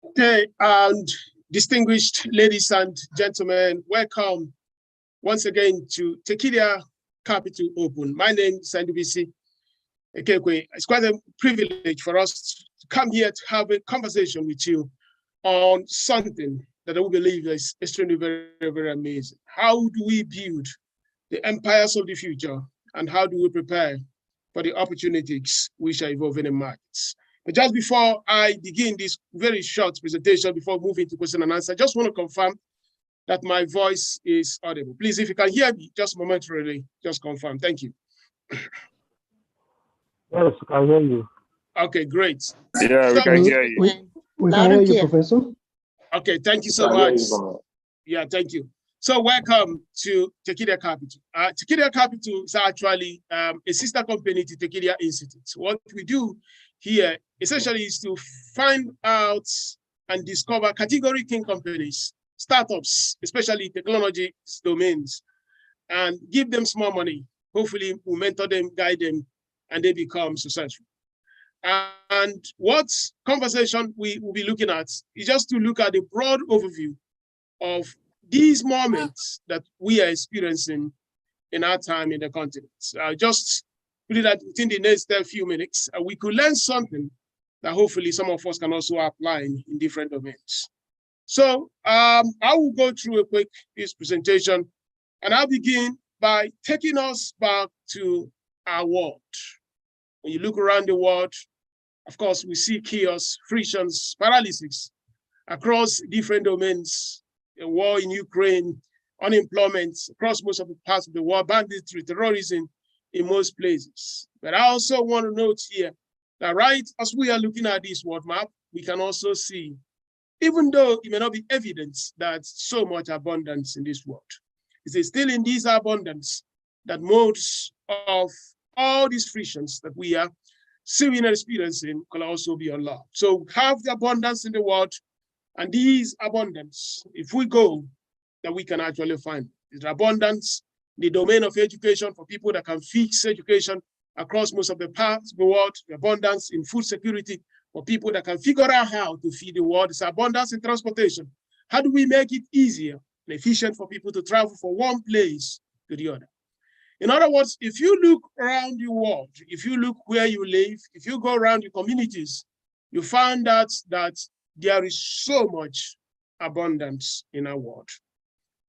Okay, and distinguished ladies and gentlemen, welcome once again to Tekedia Capital Open. My name is Ndubuisi, Ekekwe. It's quite a privilege for us to come here to have a conversation with you on something that I believe is extremely very amazing. How do we build the empires of the future, and how do we prepare for the opportunities which are evolving in markets? But just before I begin this very short presentation, before moving to question and answer, I just want to confirm that my voice is audible. Please, if you can hear me, just momentarily, just confirm. Thank you. Yes, I can hear you. Okay, great. Yeah, we can hear you. We can hear you, Professor. Okay, thank you so much. Yeah, thank you. So welcome to Tekedia Capital. Tekedia Capital is actually a sister company to Tekedia Institute. What we do here essentially is to find out and discover category king companies, startups, especially technology domains, and give them small money. Hopefully we'll mentor them, guide them, and they become successful. And what conversation we will be looking at is just to look at the broad overview of these moments that we are experiencing in our time in the continent. Just really that within the next few minutes, we could learn something that hopefully some of us can also apply in different domains. So I will go through a quick this presentation, and I'll begin by taking us back to our world. When you look around the world, of course, we see chaos, frictions, paralysis across different domains. A war in Ukraine, unemployment across most of the parts of the world, banditry, terrorism in most places. But I also want to note here that right as we are looking at this world map, we can also see, even though it may not be evident that so much abundance in this world, it is still in this abundance that most of all these frictions that we are seeing and experiencing can also be unlocked. So have the abundance in the world, and these abundance, if we go, that we can actually find. There's abundance in the domain of education for people that can fix education across most of the parts of the world, the abundance in food security for people that can figure out how to feed the world. There's abundance in transportation. How do we make it easier and efficient for people to travel from one place to the other? In other words, if you look around the world, if you look where you live, if you go around your communities, you find out that there is so much abundance in our world.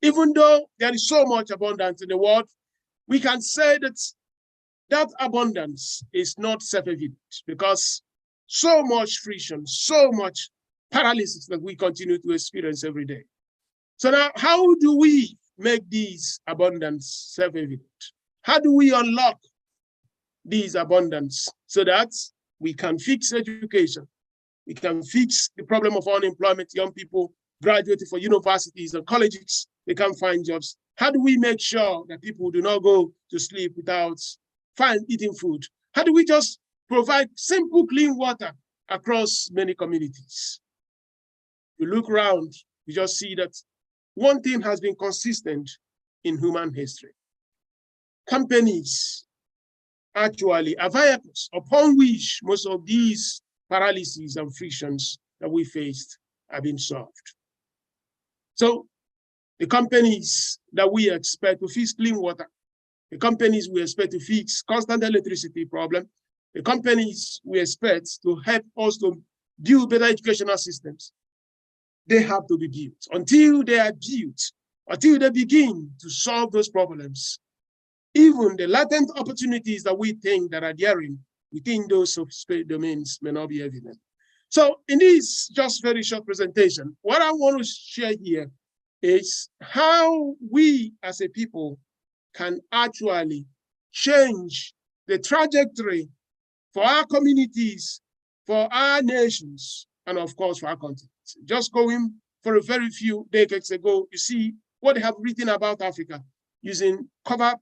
Even though there is so much abundance in the world, we can say that that abundance is not self-evident, because so much friction, so much paralysis that we continue to experience every day. So now, how do we make these abundance self-evident? How do we unlock these abundance so that we can fix education? We can fix the problem of unemployment. Young people graduating from universities and colleges, they can't find jobs. How do we make sure that people do not go to sleep without eating food? How do we just provide simple clean water across many communities? You look around, you just see that one thing has been consistent in human history. Companies actually are vehicles upon which most of these paralyses and frictions that we faced have been solved. So the companies that we expect to fix clean water, the companies we expect to fix constant electricity problem, the companies we expect to help us to build better educational systems, they have to be built. Until they are built, until they begin to solve those problems, even the latent opportunities that we think that are daring within those space domains may not be evident. So in this just very short presentation, what I want to share here is how we as a people can actually change the trajectory for our communities, for our nations, and of course for our continent. Just going for a very few decades ago, you see what they have written about Africa using cover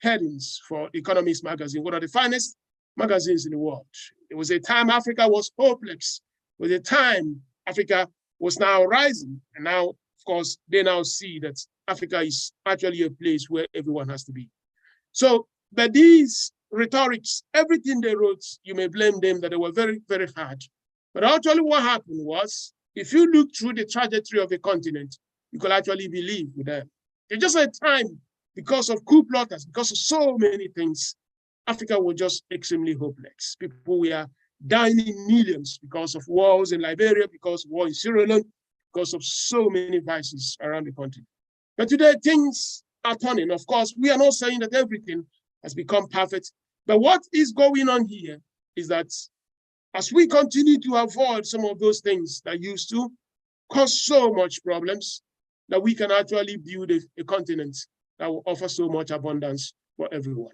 headings for Economist magazine, one of the finest magazines in the world. It was a time Africa was hopeless. It was a time Africa was now rising. And now, of course, they now see that Africa is actually a place where everyone has to be. So, but these rhetorics, everything they wrote, you may blame them that they were very hard. But actually what happened was if you look through the trajectory of the continent, you could actually believe with them. There's just a time, because of coup plotters, because of so many things, Africa was just extremely hopeless. People were dying in millions because of wars in Liberia, because of war in Sierra Leone, because of so many vices around the country. But today, things are turning. Of course, we are not saying that everything has become perfect. But what is going on here is that as we continue to avoid some of those things that used to cause so much problems, that we can actually build a continent that will offer so much abundance for everyone.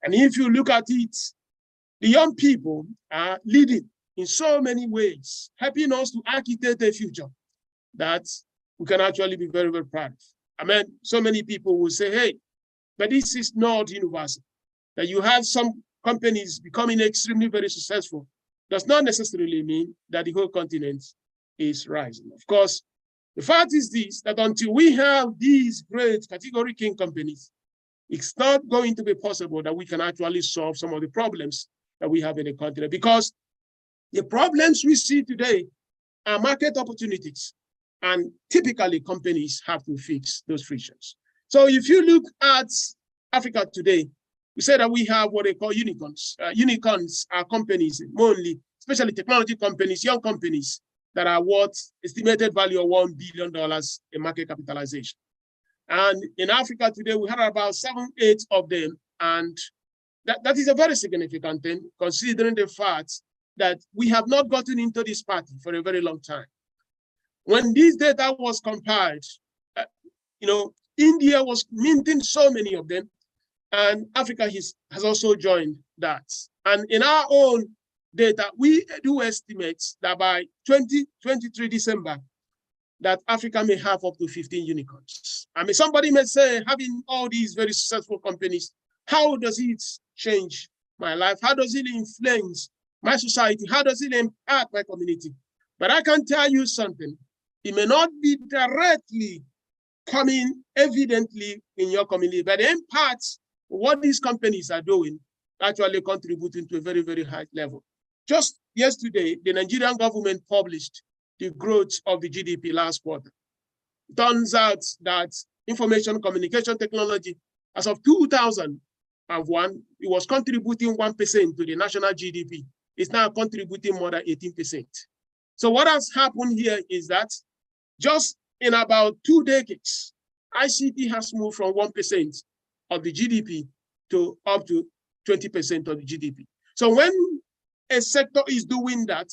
And if you look at it, the young people are leading in so many ways, helping us to architect a future that we can actually be very, very proud of. I mean, so many people will say, hey, but this is not universal. That you have some companies becoming extremely very successful does not necessarily mean that the whole continent is rising. Of course, the fact is this, that until we have these great category king companies, it's not going to be possible that we can actually solve some of the problems that we have in the continent, because the problems we see today are market opportunities, and typically companies have to fix those frictions. So if you look at Africa today, we say that we have what they call unicorns. Unicorns are companies, mainly, especially technology companies, young companies, that are worth estimated value of $1 billion in market capitalization. And in Africa today, we have about 7, 8 of them. And that is a very significant thing, considering the fact that we have not gotten into this party for a very long time. When this data was compiled, India was minting so many of them, and Africa has also joined that. And in our own data, we do estimate that by 2023 December, that Africa may have up to 15 unicorns. I mean, somebody may say, having all these very successful companies, how does it change my life? How does it influence my society? How does it impact my community? But I can tell you something. It may not be directly coming evidently in your community, but the impact what these companies are doing actually contributing to a very, very high level. Just yesterday, the Nigerian government published the growth of the GDP last quarter. It turns out that information communication technology, as of 2001, it was contributing 1% to the national GDP. It's now contributing more than 18%. So what has happened here is that just in about 2 decades, ICT has moved from 1% of the GDP to up to 20% of the GDP. So when a sector is doing that,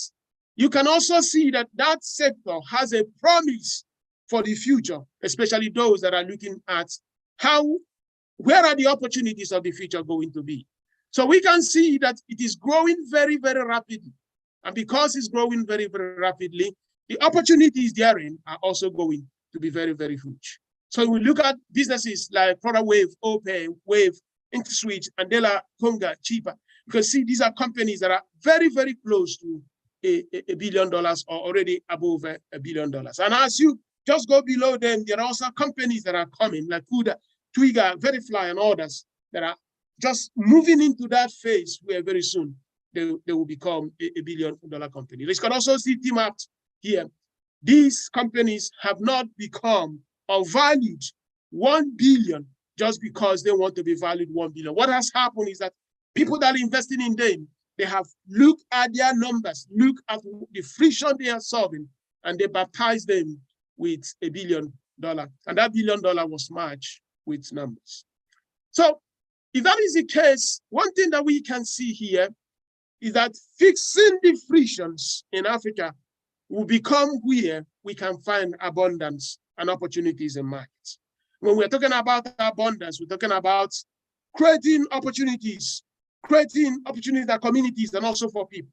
you can also see that that sector has a promise for the future, especially those that are looking at where are the opportunities of the future going to be. So we can see that it is growing very, very rapidly. And because it's growing very, very rapidly, the opportunities therein are also going to be very, very huge. So we look at businesses like Product Wave, Opay, Wave, InterSwitch, Andela, Conga, Cheaper. You can see these are companies that are very, very close to $1 billion or already above $1 billion. And as you just go below them, there are also companies that are coming like Kuda, Twiga, Verifly, and others that are just moving into that phase where very soon they will become a $1 billion company. You can also see team up here. These companies have not become or valued 1 billion just because they want to be valued 1 billion. What has happened is that people that are investing in them, they have looked at their numbers, look at the friction they are solving, and they baptize them with $1 billion. And that $1 billion was matched with numbers. So if that is the case, one thing that we can see here is that fixing the frictions in Africa will become where we can find abundance and opportunities in markets. When we're talking about abundance, we're talking about creating opportunities that communities and also for people.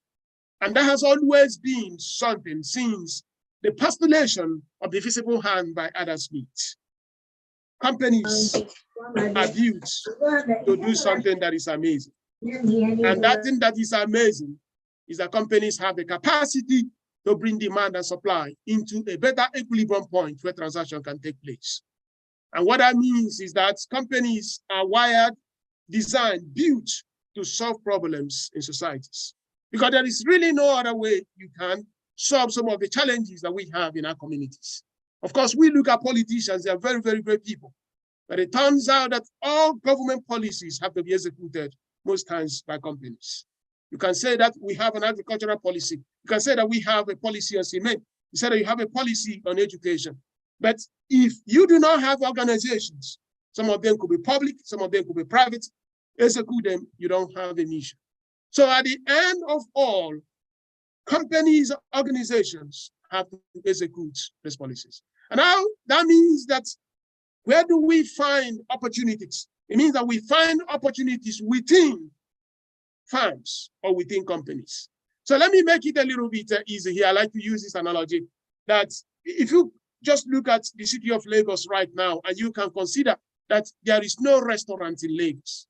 And that has always been something since the postulation of the visible hand by Adam Smith. Companies are built to do something that is amazing. And that thing that is amazing is that companies have the capacity to bring demand and supply into a better equilibrium point where transaction can take place. And what that means is that companies are wired, designed, built to solve problems in societies. Because there is really no other way you can solve some of the challenges that we have in our communities. Of course, we look at politicians, they are very, very great people. But it turns out that all government policies have to be executed most times by companies. You can say that we have an agricultural policy. You can say that we have a policy on cement. You say that you have a policy on education. But if you do not have organizations, some of them could be public, some of them could be private, execute them, you don't have an issue. So at the end of all, companies, organizations have to execute these policies. And now that means that where do we find opportunities? It means that we find opportunities within firms or within companies. So let me make it a little bit easy here. I like to use this analogy that if you just look at the city of Lagos right now, and you can consider that there is no restaurant in Lagos.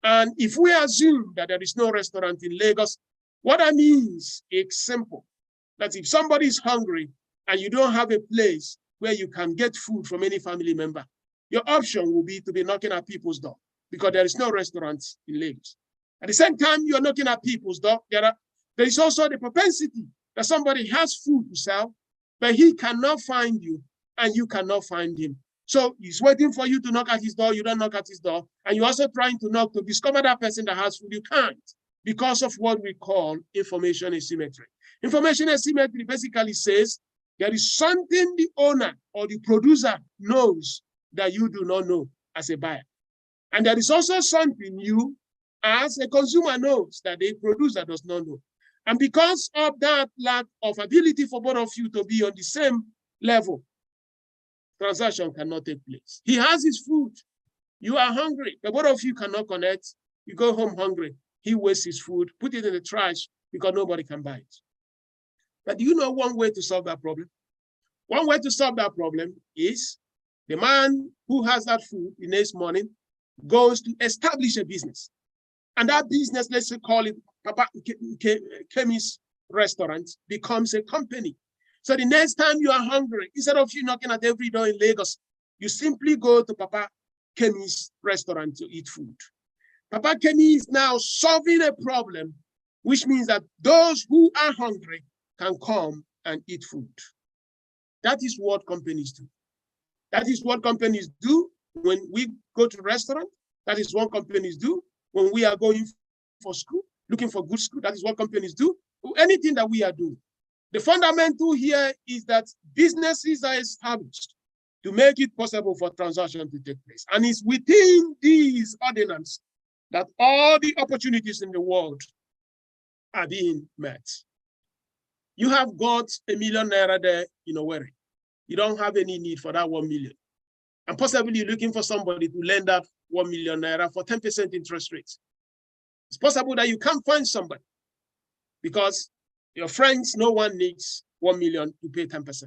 And if we assume that there is no restaurant in Lagos, what that means is simple. That if somebody is hungry and you don't have a place where you can get food from any family member, your option will be to be knocking at people's door because there is no restaurant in Lagos. At the same time, you're knocking at people's door, there is also the propensity that somebody has food to sell, but he cannot find you and you cannot find him. So he's waiting for you to knock at his door, you don't knock at his door, and you're also trying to knock to discover that person that has food, you can't, because of what we call information asymmetry. Information asymmetry basically says there is something the owner or the producer knows that you do not know as a buyer. And there is also something you, as a consumer, knows that the producer does not know. And because of that lack of ability for both of you to be on the same level, transaction cannot take place. He has his food. You are hungry, but both of you cannot connect. You go home hungry. He wastes his food, put it in the trash because nobody can buy it. But do you know one way to solve that problem? One way to solve that problem is the man who has that food the next morning goes to establish a business. And that business, let's call it Papa Kemi's restaurant, becomes a company. So the next time you are hungry, instead of you knocking at every door in Lagos, you simply go to Papa Kemi's restaurant to eat food. Papa Kemi is now solving a problem, which means that those who are hungry can come and eat food. That is what companies do. That is what companies do when we go to restaurant. That is what companies do when we are going for school, looking for good school. That is what companies do. Anything that we are doing. The fundamental here is that businesses are established to make it possible for transaction to take place. And it's within these ordinances that all the opportunities in the world are being met. You have got $1 million there in Owerri. You don't have any need for that 1 million. And possibly you're looking for somebody to lend that 1 million naira for 10% interest rates. It's possible that you can't find somebody because your friends, no one needs 1 million to pay 10%.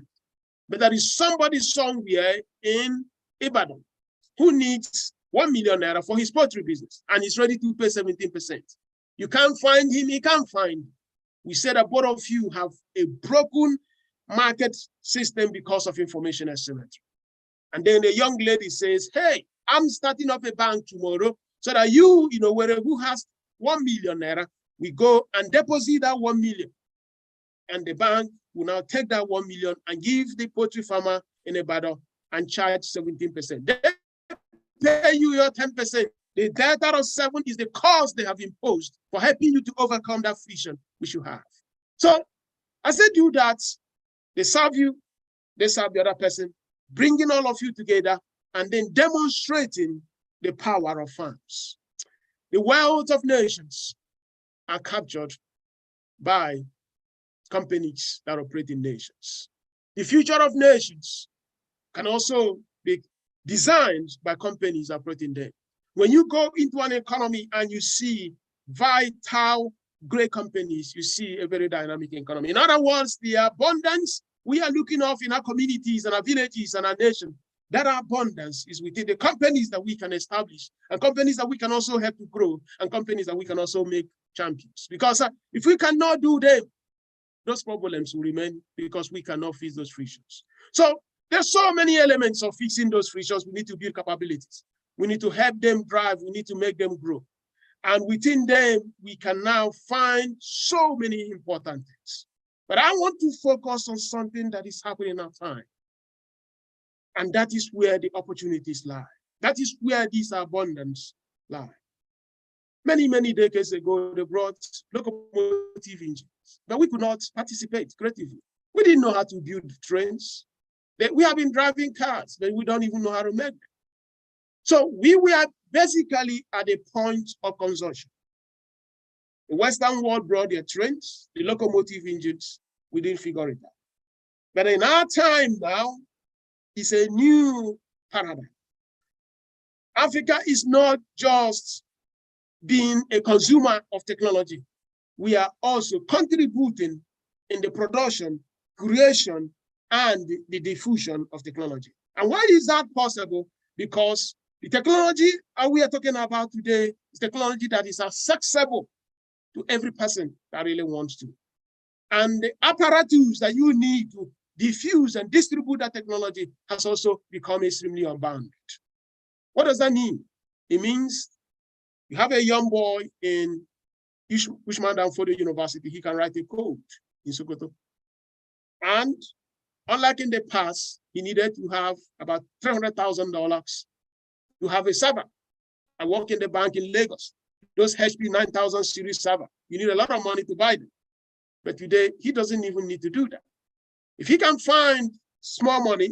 But there is somebody somewhere in Ibadan who needs 1 million naira for his poultry business and he's ready to pay 17%. You can't find him, he can't find you. We said that both of you have a broken market system because of information asymmetry. And then the young lady says, hey, I'm starting up a bank tomorrow so that you, who has 1 million naira, we go and deposit that 1 million. And the bank will now take that 1 million and give the poultry farmer in Ibadan and charge 17%. They pay you your 10%. The delta of 7 is the cost they have imposed for helping you to overcome that friction which you have. So as they do that, they serve you, they serve the other person, bringing all of you together and then demonstrating the power of farms. The wealth of nations are captured by companies that operate in nations. The future of nations can also be designed by companies operating there. When you go into an economy and you see vital, great companies, you see a very dynamic economy. In other words, the abundance we are looking of in our communities and our villages and our nation, that abundance is within the companies that we can establish and companies that we can also help to grow and companies that we can also make champions. Because if we cannot do them, those problems will remain because we cannot fix those frictions. So there's so many elements of fixing those frictions. We need to build capabilities. We need to help them drive. We need to make them grow. And within them, we can now find so many important things. But I want to focus on something that is happening in our time. And that is where the opportunities lie. That is where this abundance lie. Many, many decades ago, they brought locomotive engines, but we could not participate creatively. We didn't know how to build trains. We have been driving cars, but we don't even know how to make them. So we were basically at a point of consumption. The Western world brought their trains, the locomotive engines. We didn't figure it out. But in our time now, it's a new paradigm. Africa is not just being a consumer of technology. We are also contributing in the production, creation, and the diffusion of technology. And why is that possible? Because the technology we are talking about today is technology that is accessible to every person that really wants to. And the apparatus that you need to diffuse and distribute that technology has also become extremely unbounded. What does that mean? It means you have a young boy in Usman Danfodio University, he can write a code in Sokoto. And unlike in the past, he needed to have about $300,000 to have a server. I work in the bank in Lagos. Those HP 9000 series server, you need a lot of money to buy them. But today, he doesn't even need to do that. If he can find small money,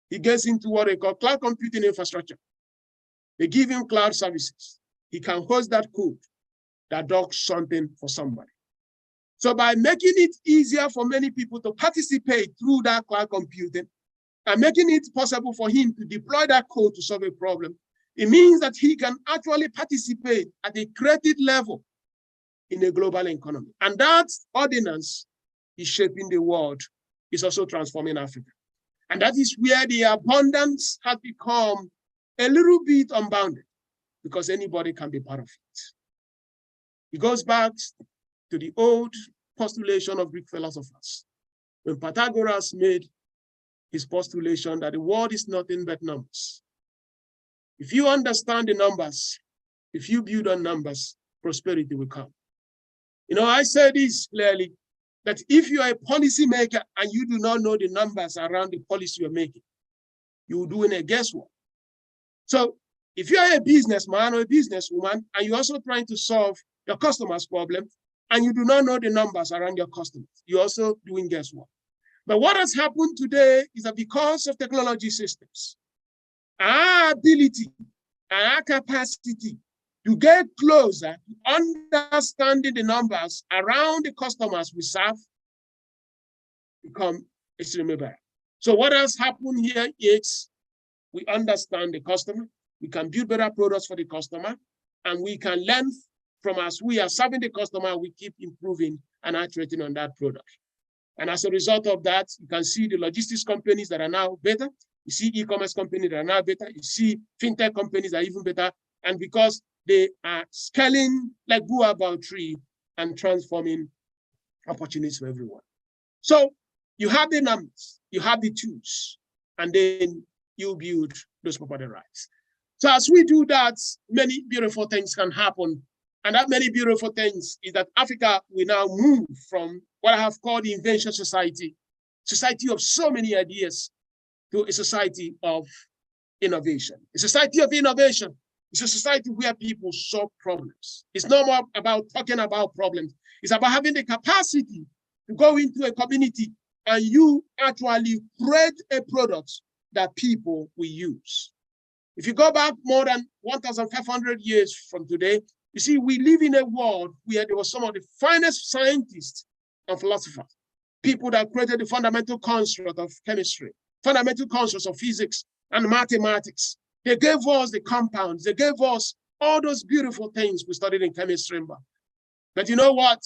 he gets into what they call cloud computing infrastructure. They give him cloud services. He can host that code that does something for somebody. So by making it easier for many people to participate through that cloud computing and making it possible for him to deploy that code to solve a problem, it means that he can actually participate at a creative level in a global economy. And that ordinance is shaping the world, is also transforming Africa. And that is where the abundance has become a little bit unbounded, because anybody can be part of it. It goes back to the old postulation of Greek philosophers. When Pythagoras made his postulation that the world is nothing but numbers. If you understand the numbers, if you build on numbers, prosperity will come. You know, I say this clearly, that if you are a policymaker and you do not know the numbers around the policy you're making, you're doing a guesswork. So if you are a businessman or a businesswoman, and you're also trying to solve your customer's problem, and you do not know the numbers around your customers, you're also doing guesswork. But what has happened today is that because of technology systems, our ability and our capacity to get closer to understanding the numbers around the customers we serve become extremely better. So what has happened here is we understand the customer, we can build better products for the customer, and we can learn from as we are serving the customer, we keep improving and iterating on that product. And as a result of that, you can see the logistics companies that are now better. You see e-commerce companies that are now better. You see fintech companies that are even better. And because they are scaling like Baobab tree and transforming opportunities for everyone. So you have the numbers, you have the tools, and then you build those property rights. So as we do that, many beautiful things can happen. And that many beautiful things is that Africa will now move from what I have called the invention society of so many ideas, to a society of innovation. A society of innovation is a society where people solve problems. It's not more about talking about problems. It's about having the capacity to go into a community and you actually create a product that people will use. If you go back more than 1,500 years from today, you see, we live in a world where there were some of the finest scientists and philosophers, people that created the fundamental construct of chemistry, fundamental constructs of physics and mathematics. They gave us the compounds. They gave us all those beautiful things we studied in chemistry. But you know what?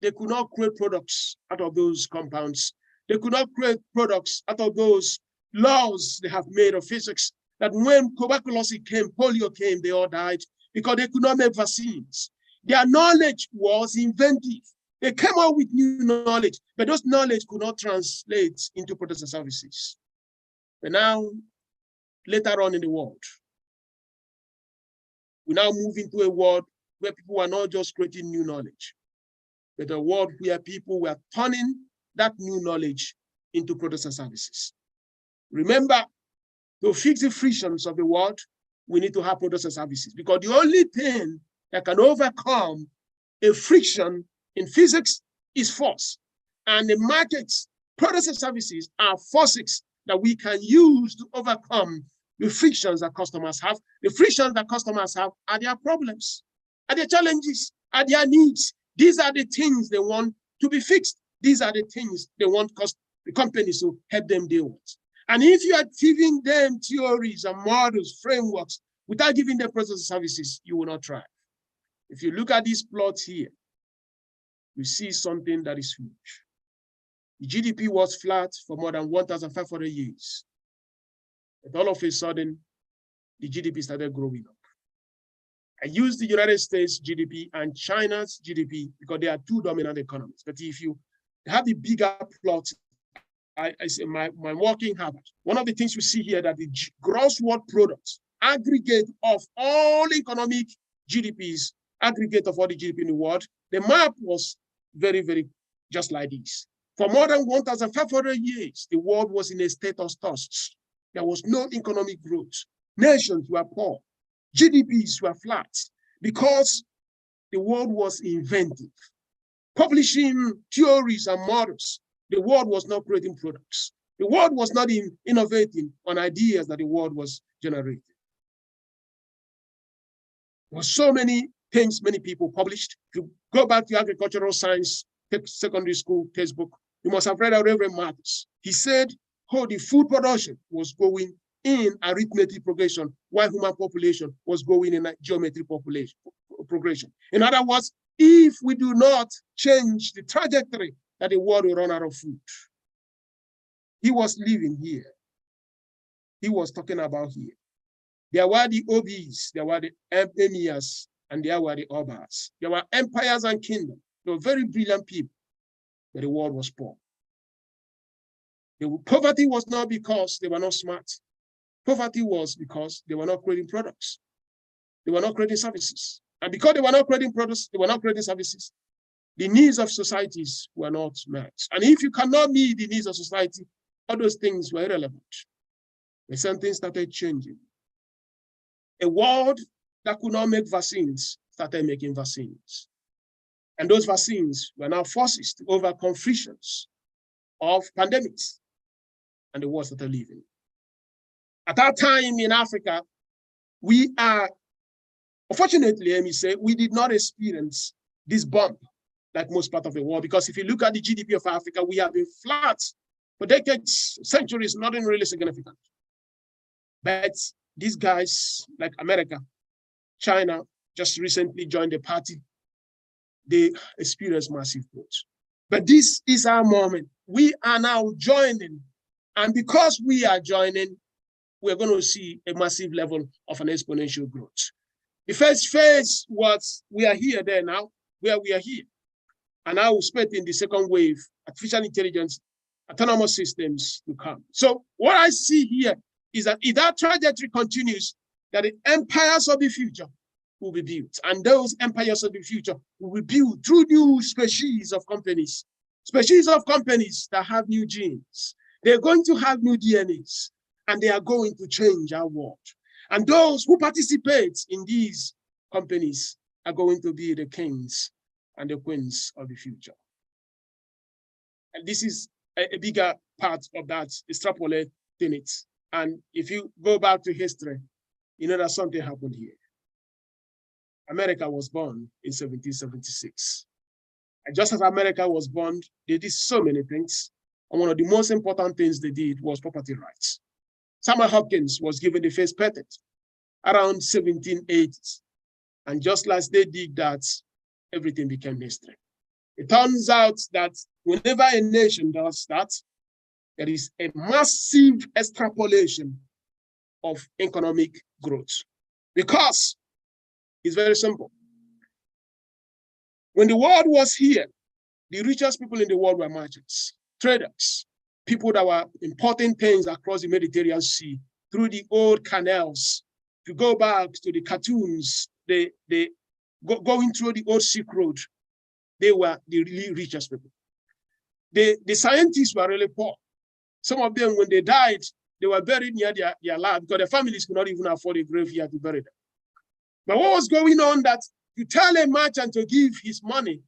They could not create products out of those compounds. They could not create products out of those laws they have made of physics, that when tuberculosis came, polio came, they all died because they could not make vaccines. Their knowledge was inventive. They came out with new knowledge, but those knowledge could not translate into products and services. But now, later on in the world, we now move into a world where people are not just creating new knowledge, but a world where people were turning that new knowledge into products and services. Remember, to fix the frictions of the world, we need to have products and services, because the only thing that can overcome a friction in physics is force. And the markets, products and services are forces that we can use to overcome the frictions that customers have. The frictions that customers have are their problems, are their challenges, are their needs. These are the things they want to be fixed. These are the things they want the companies to help them deal with. And if you are giving them theories and models, frameworks, without giving them products and services, you will not thrive. If you look at these plots here, you see something that is huge. The GDP was flat for more than 1,500 years. But all of a sudden, the GDP started growing up. I use the United States GDP and China's GDP because they are two dominant economies. But if you have the bigger plot, I say my working habit, one of the things we see here that the gross world product, aggregate of all economic GDPs, aggregate of all the GDP in the world, the map was very, very just like this. For more than 1,500 years, the world was in a state of thirst. There was no economic growth. Nations were poor. GDPs were flat because the world was inventive, publishing theories and models. The world was not creating products. The world was not innovating on ideas that the world was generating. There were so many things many people published. If you go back to agricultural science, secondary school textbook, you must have read Reverend Marcus. He said, oh, the food production was going in arithmetic progression, while human population was going in a geometric progression. In other words, if we do not change the trajectory, that the world will run out of food. He was living here. He was talking about here. There were the Obis, there were the emirs, and there were the Obas. There were empires and kingdoms. They were very brilliant people, but the world was poor. The poverty was not because they were not smart. Poverty was because they were not creating products. They were not creating services. And because they were not creating products, they were not creating services, the needs of societies were not met. And if you cannot meet the needs of society, all those things were irrelevant. And something started changing. A world that could not make vaccines started making vaccines. And those vaccines were now forces to overcome frictions of pandemics. And the world started living. At that time in Africa, we are, unfortunately, let me say, we did not experience this bump like most part of the world, because if you look at the GDP of Africa, we have been flat for decades, centuries, nothing really significant. But these guys like America, China, just recently joined the party, they experienced massive growth. But this is our moment. We are now joining. And because we are joining, we're going to see a massive level of an exponential growth. The first phase was, we are here there now, where we are here. And now we're expecting the second wave, artificial intelligence, autonomous systems to come. So what I see here is that if that trajectory continues, that the empires of the future will be built. And those empires of the future will be built through new species of companies that have new genes. They're going to have new DNAs, and they are going to change our world. And those who participate in these companies are going to be the kings and the queens of the future. And this is a bigger part of that, extrapolating it. And if you go back to history, you know that something happened here. America was born in 1776. And just as America was born, they did so many things. And one of the most important things they did was property rights. Samuel Hopkins was given the first patent around 1780s. And just as they did that, everything became history. It turns out that whenever a nation does that, there is a massive extrapolation of economic growth. Because it's very simple. When the world was here, the richest people in the world were merchants, traders, people that were importing things across the Mediterranean Sea through the old canals. To go back to the cartoons, going through the old Silk Road, they were the really richest people. The scientists were really poor. Some of them, when they died, they were buried near their lab because their families could not even afford a graveyard to bury them. But what was going on that you tell a merchant to give his money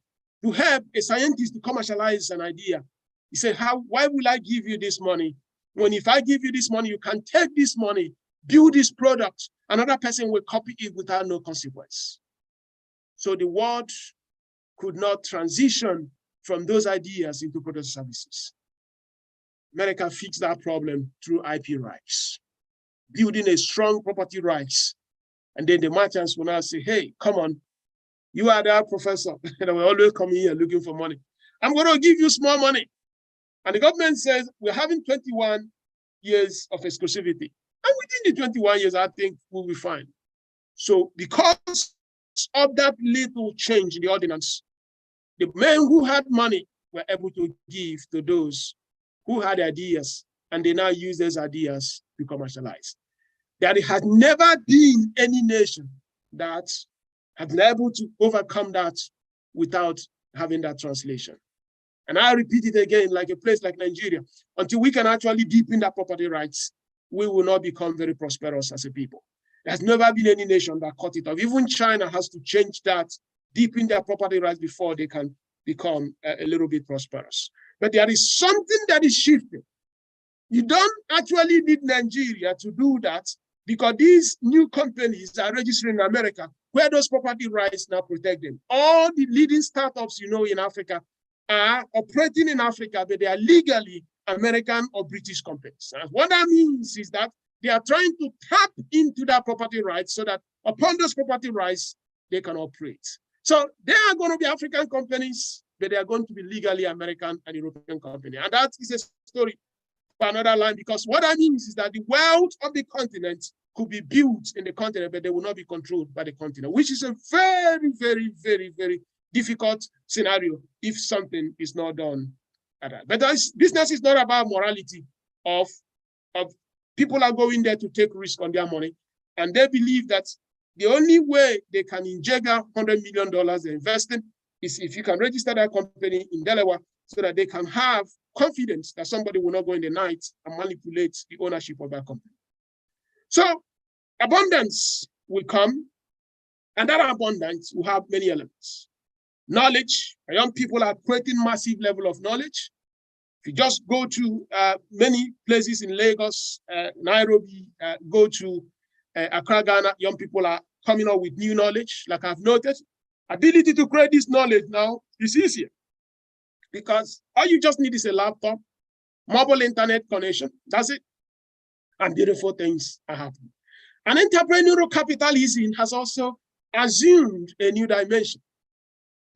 to help a scientist to commercialize an idea. He said, why will I give you this money? When if I give you this money, you can take this money, build this product, another person will copy it without no consequence. So the world could not transition from those ideas into product services. America fixed that problem through IP rights, building a strong property rights. And then the merchants will now say, hey, come on, you are the professor that will always come here looking for money. I'm going to give you small money. And the government says, we're having 21 years of exclusivity. And within the 21 years, I think we'll be fine. So because of that little change in the ordinance, the men who had money were able to give to those who had ideas, and they now use those ideas to commercialize. There had never been any nation that had been able to overcome that without having that translation. And I repeat it again, like a place like Nigeria, until we can actually deepen that property rights, we will not become very prosperous as a people. There's never been any nation that cut it off. Even China has to change that, deepen their property rights before they can become a little bit prosperous. But there is something that is shifting. You don't actually need Nigeria to do that because these new companies are registered in America, where those property rights now protect them. All the leading startups you know in Africa are operating in Africa, but they are legally American or British companies. And what that means is that they are trying to tap into that property rights so that upon those property rights, they can operate. So they are going to be African companies, but they are going to be legally American and European companies. And that is a story for another line, because what that means is that the wealth of the continent could be built in the continent, but they will not be controlled by the continent, which is a very, very, very, very difficult scenario if something is not done at that. But business is not about morality of people are going there to take risk on their money. And they believe that the only way they can inject $100 million they're investing is if you can register that company in Delaware so that they can have confidence that somebody will not go in the night and manipulate the ownership of that company. So abundance will come, and that abundance will have many elements. Knowledge, young people are creating massive level of knowledge. If you just go to many places in Lagos, Nairobi, go to Accra, Ghana, young people are coming up with new knowledge. Like I've noted, ability to create this knowledge now is easier because all you just need is a laptop, mobile internet connection, that's it. And beautiful things are happening. And entrepreneurial capitalism has also assumed a new dimension.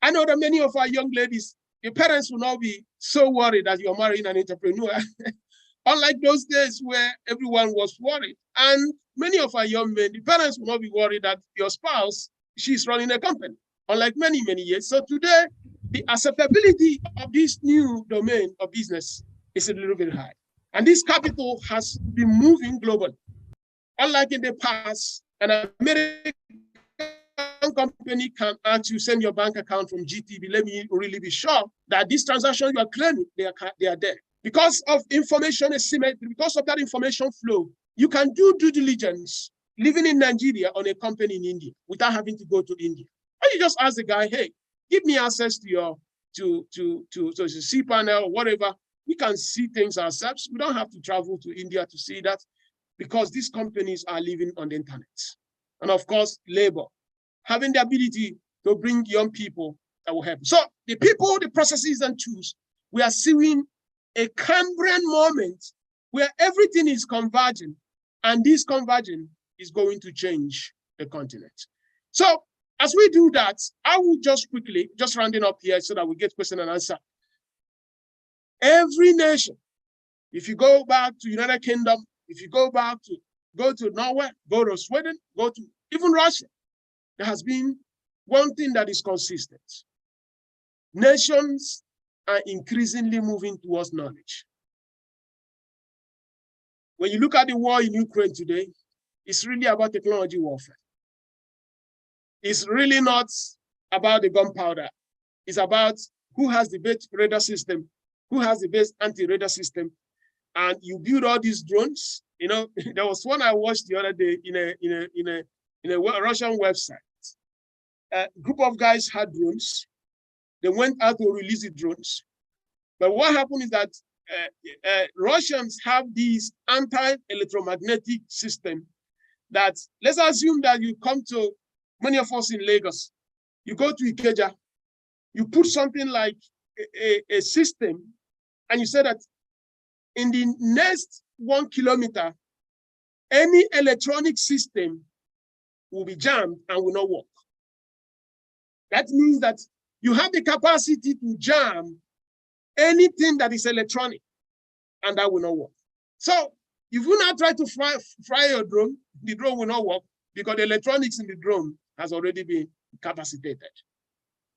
I know that many of our young ladies, your parents will not be so worried that you're marrying an entrepreneur, unlike those days where everyone was worried. And many of our young men, the parents will not be worried that your spouse, she's running a company, unlike many, many years. So today, the acceptability of this new domain of business is a little bit high. And this capital has been moving globally. Unlike in the past, an American company can ask you send your bank account from GTB. Let me really be sure that this transaction you are claiming, they are there. Because of information asymmetry, because of that information flow, you can do due diligence living in Nigeria on a company in India without having to go to India. And you just ask the guy, hey, give me access to your to C panel or whatever. We can see things ourselves. We don't have to travel to India to see that because these companies are living on the internet. And of course, labor, having the ability to bring young people that will help. So the people, the processes and tools, we are seeing a Cambrian moment where everything is converging, and this converging is going to change the continent. So as we do that, I will just quickly, just rounding up here so that we get question and answer. Every nation, if you go back to United Kingdom, if you go to Norway, go to Sweden, go to even Russia, there has been one thing that is consistent. Nations are increasingly moving towards knowledge. When you look at the war in Ukraine today, it's really about technology warfare. It's really not about the gunpowder. It's about who has the best radar system, who has the best anti-radar system, and you build all these drones. You know, there was one I watched the other day in a Russian website. A group of guys had drones. They went out to release the drones. But what happened is that Russians have these anti-electromagnetic system that, let's assume that you come to, many of us in Lagos, you go to Tekedia, you put something like a system, and you say that in the next 1 kilometer, any electronic system will be jammed and will not work. That means that you have the capacity to jam anything that is electronic, and that will not work. So if you now try to fly your drone, the drone will not work because the electronics in the drone has already been capacitated.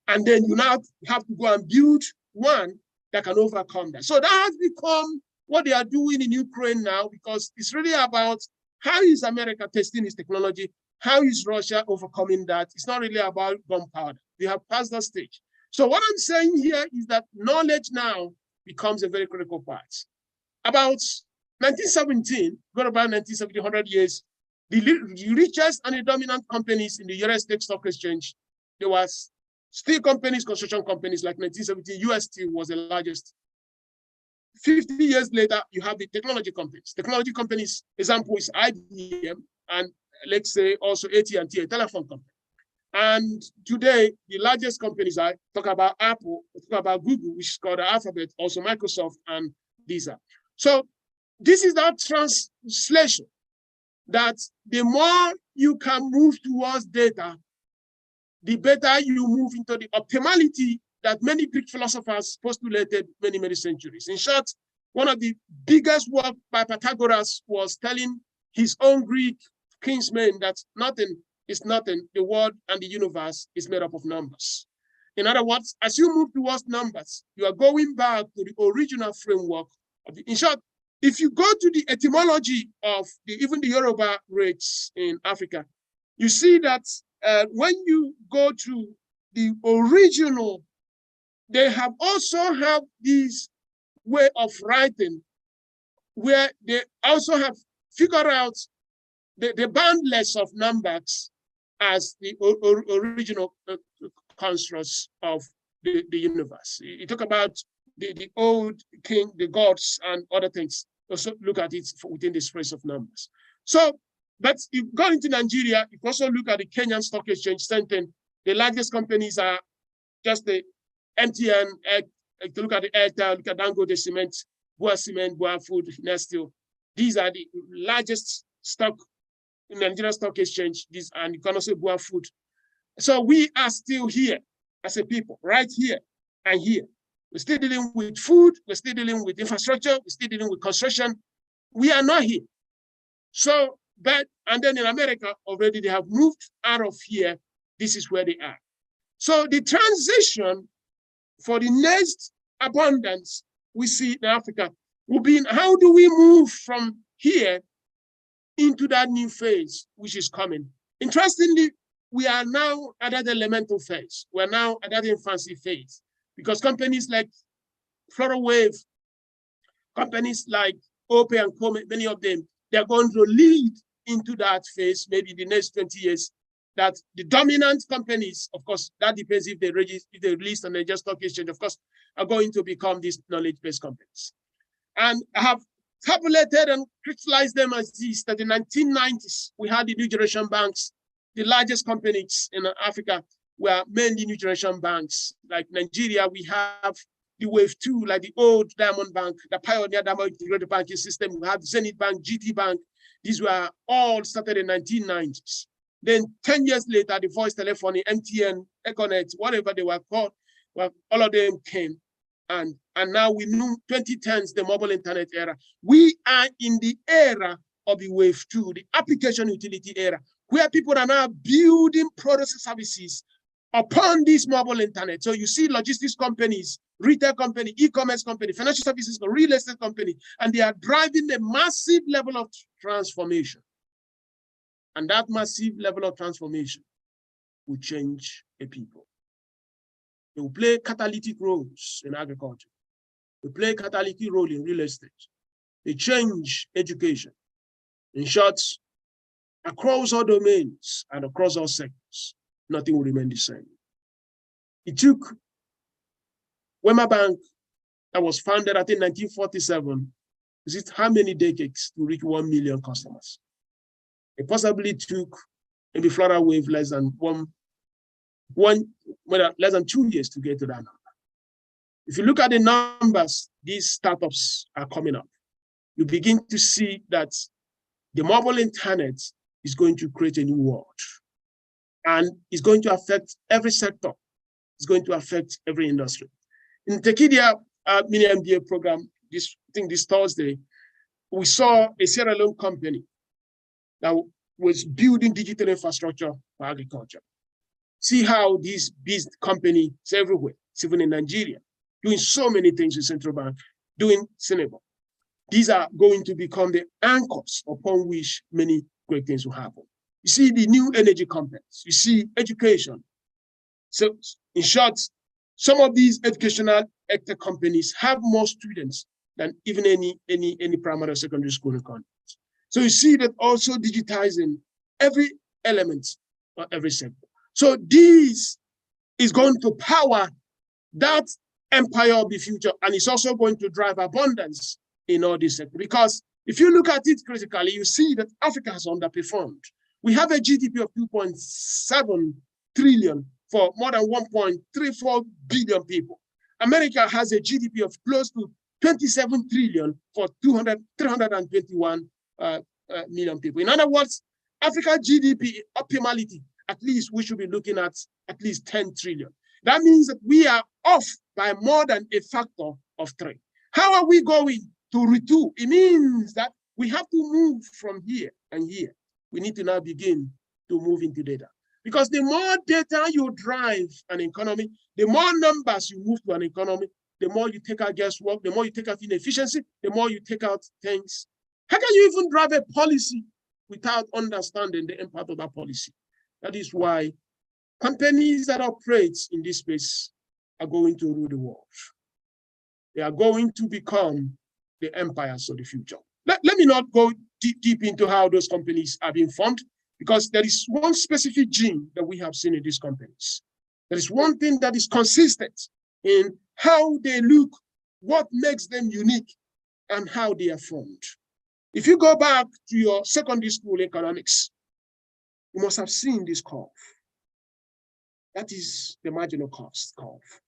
And then you now have to go and build one that can overcome that. So that has become what they are doing in Ukraine now, because it's really about how is America testing its technology, how is Russia overcoming that? It's not really about gunpowder. We have passed that stage. So what I'm saying here is that knowledge now becomes a very critical part. About 1917, got about 1970, 100 years, the richest and the dominant companies in the United States Stock Exchange, there was steel companies, construction companies. Like 1917, US Steel was the largest. 50 years later, you have the technology companies. Technology companies, example is IBM, and let's say also AT&T, a telephone company. And today, the largest companies, I talk about Apple, I talk about Google, which is called the Alphabet, also Microsoft, and these are. So this is that translation, that the more you can move towards data, the better you move into the optimality that many Greek philosophers postulated many, many centuries. In short, one of the biggest work by Pythagoras was telling his own Greek kinsmen that nothing is nothing. The world and the universe is made up of numbers. In other words, as you move towards numbers, you are going back to the original framework of the, in short, if you go to the etymology of even the Yoruba race in Africa, you see that when you go to the original, they have also have this way of writing where they also have figured out the boundless of numbers as the original constructs of the universe. You talk about the old king, the gods, and other things. Also look at it within the space of numbers. So, but if you go into Nigeria, you also look at the Kenyan Stock Exchange, same thing. The largest companies are just the MTN, if you look at the Airtel, look at Dangote Cement, Boa Food, Nestle. These are the largest stock in the Nigerian Stock Exchange, and you can also Boa Food. So we are still here as a people, right here and here. We're still dealing with food, we're still dealing with infrastructure, we're still dealing with construction. We are not here. So, and then in America, already they have moved out of here. This is where they are. So the transition for the next abundance we see in Africa will be in how do we move from here into that new phase, which is coming. Interestingly, we are now at that elemental phase. We're now at that infancy phase because companies like Florowave, companies like Ope and Come, many of them, they're going to lead into that phase, maybe the next 20 years, that the dominant companies, of course, that depends if they release on the Nigerian Stock Exchange, of course, are going to become these knowledge-based companies. And I have tabulated and crystallized them as this, that in the 1990s, we had the new generation banks. The largest companies in Africa were mainly new generation banks. Like Nigeria, we have the wave 2, like the old Diamond Bank, the pioneer Diamond integrated banking system. We have Zenith Bank, GT Bank. These were all started in the 1990s. Then 10 years later, the voice telephony, MTN, Econet, whatever they were called, well, all of them came. And now we knew 2010s, the mobile internet era. We are in the era of the wave 2, the application utility era, where people are now building products and services upon this mobile internet. So you see logistics companies, retail company, e-commerce company, financial services, real estate company, and they are driving a massive level of transformation. And that massive level of transformation will change a people. They will play catalytic roles in agriculture. They play catalytic role in real estate. They change education. In short, across all domains and across all sectors, nothing will remain the same. It took Wema Bank, that was founded, I think, 1947, is it how many decades to reach 1 million customers? It possibly took maybe Flora Wave less than less than 2 years to get to that number. If you look at the numbers, these startups are coming up. You begin to see that the mobile internet is going to create a new world, and it's going to affect every sector. It's going to affect every industry. In Tekedia mini MBA program, I think this Thursday, we saw a Sierra Leone company that was building digital infrastructure for agriculture. See how this company is everywhere. It's even in Nigeria, doing so many things with central bank, doing Scalable. These are going to become the anchors upon which many great things will happen. You see the new energy companies, you see education. So in short, some of these educational companies have more students than even any primary or secondary school in countries. So you see that also digitizing every element of every sector. So this is going to power that empire of the future, and it's also going to drive abundance in all these sectors. Because if you look at it critically, you see that Africa has underperformed. We have a GDP of 2.7 trillion for more than 1.34 billion people. America has a GDP of close to 27 trillion for 321 million people. In other words, Africa GDP optimality, at least we should be looking at least 10 trillion. That means that we are off by more than a factor of 3. How are we going to retool? It means that we have to move from here and here. We need to now begin to move into data. Because the more data you drive an economy, the more numbers you move to an economy, the more you take out guesswork, the more you take out inefficiency, the more you take out things. How can you even drive a policy without understanding the impact of that policy? That is why companies that operate in this space are going to rule the world. They are going to become the empires of the future. Let me not go deep into how those companies are being formed, because there is one specific gene that we have seen in these companies. There is one thing that is consistent in how they look, what makes them unique, and how they are formed. If you go back to your secondary school economics, you must have seen this curve. That is the marginal cost curve.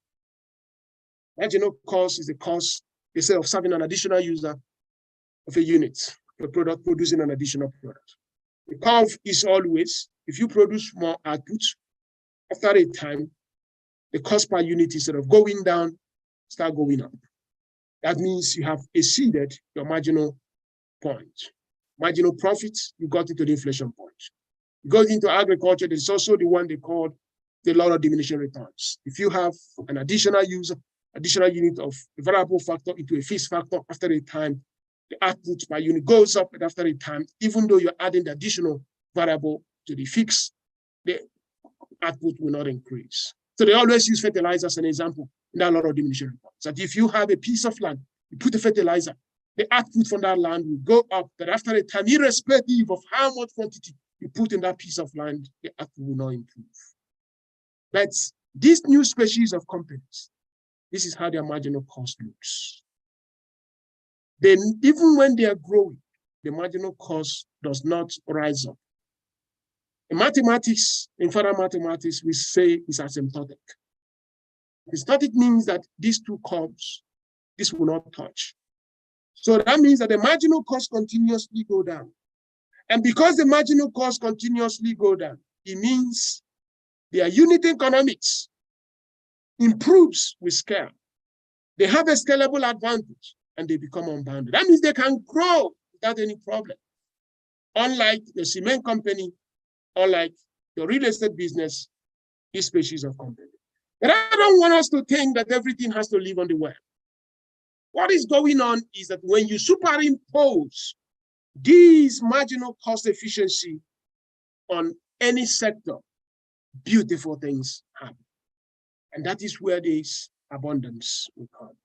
Marginal cost is the cost, instead of serving an additional user of a unit, a product producing an additional product. The curve is always, if you produce more output, after a time, the cost per unit, instead of going down, start going up. That means you have exceeded your marginal point. Marginal profits, you got into the inflation point. You go into agriculture, there's also the one they call the law of diminishing returns. If you have an additional user, additional unit of a variable factor into a fixed factor, after a time, the output per unit goes up, and after a time, even though you're adding the additional variable to the fixed, the output will not increase. So they always use fertilizer as an example in that law of diminishing returns. That if you have a piece of land, you put the fertilizer, the output from that land will go up, but after a time, irrespective of how much quantity you put in that piece of land, the output will not improve. But these new species of companies, this is how their marginal cost looks. Then, even when they are growing, the marginal cost does not rise up. In mathematics, in further mathematics, we say it's asymptotic. Asymptotic means that these two curves, this will not touch. So that means that the marginal cost continuously go down. And because the marginal cost continuously go down, it means their unit economics improves with scale. They have a scalable advantage and they become unbounded. That means they can grow without any problem. Unlike the cement company, unlike the real estate business, this species of company. But I don't want us to think that everything has to live on the web. What is going on is that when you superimpose these marginal cost efficiency on any sector, beautiful things happen. And that is where this abundance will come.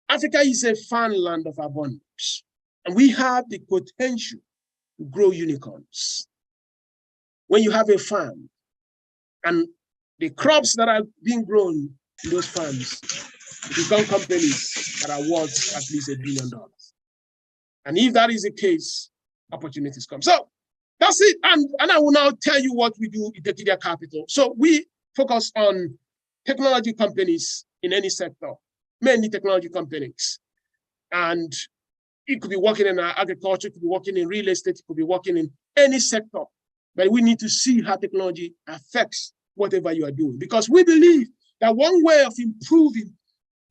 Africa is a farmland of abundance, and we have the potential to grow unicorns. When you have a farm and the crops that are being grown in those farms become companies that are worth at least $1 billion. And if that is the case, opportunities come. So that's it. And I will now tell you what we do in Tekedia Capital. So we focus on technology companies in any sector, mainly technology companies. And it could be working in agriculture, it could be working in real estate, it could be working in any sector. But we need to see how technology affects whatever you are doing. Because we believe that one way of improving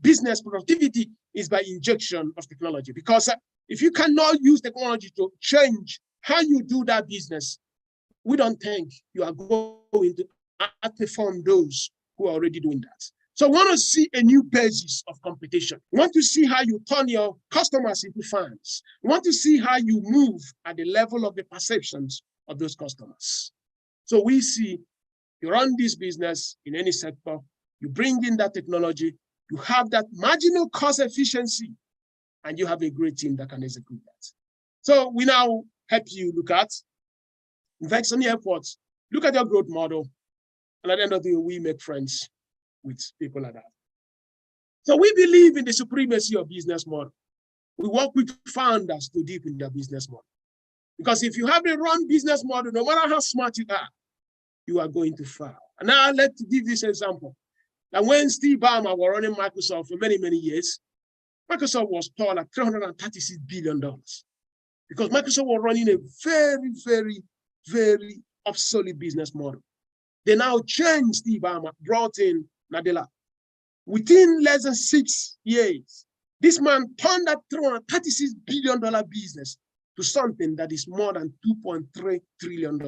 business productivity is by injection of technology. Because if you cannot use technology to change how you do that business, we don't think you are going to outperform those who are already doing that. So we want to see a new basis of competition. We want to see how you turn your customers into fans. We want to see how you move at the level of the perceptions of those customers. So we see you run this business in any sector, you bring in that technology, you have that marginal cost efficiency, and you have a great team that can execute that. So we now help you look at, invest on the airports, look at your growth model, and at the end of the day, we make friends with people like that. So we believe in the supremacy of business model. We work with founders to deepen their business model. Because if you have a wrong business model, no matter how smart you are going to fail. And now let's give this example. That when Steve Ballmer was running Microsoft for many, many years, Microsoft was tall at $336 billion. Because Microsoft was running a very, very, very obsolete business model. They now changed Steve Ballmer, brought in Nadella. Within less than 6 years, this man turned that $336 billion business to something that is more than $2.3 trillion.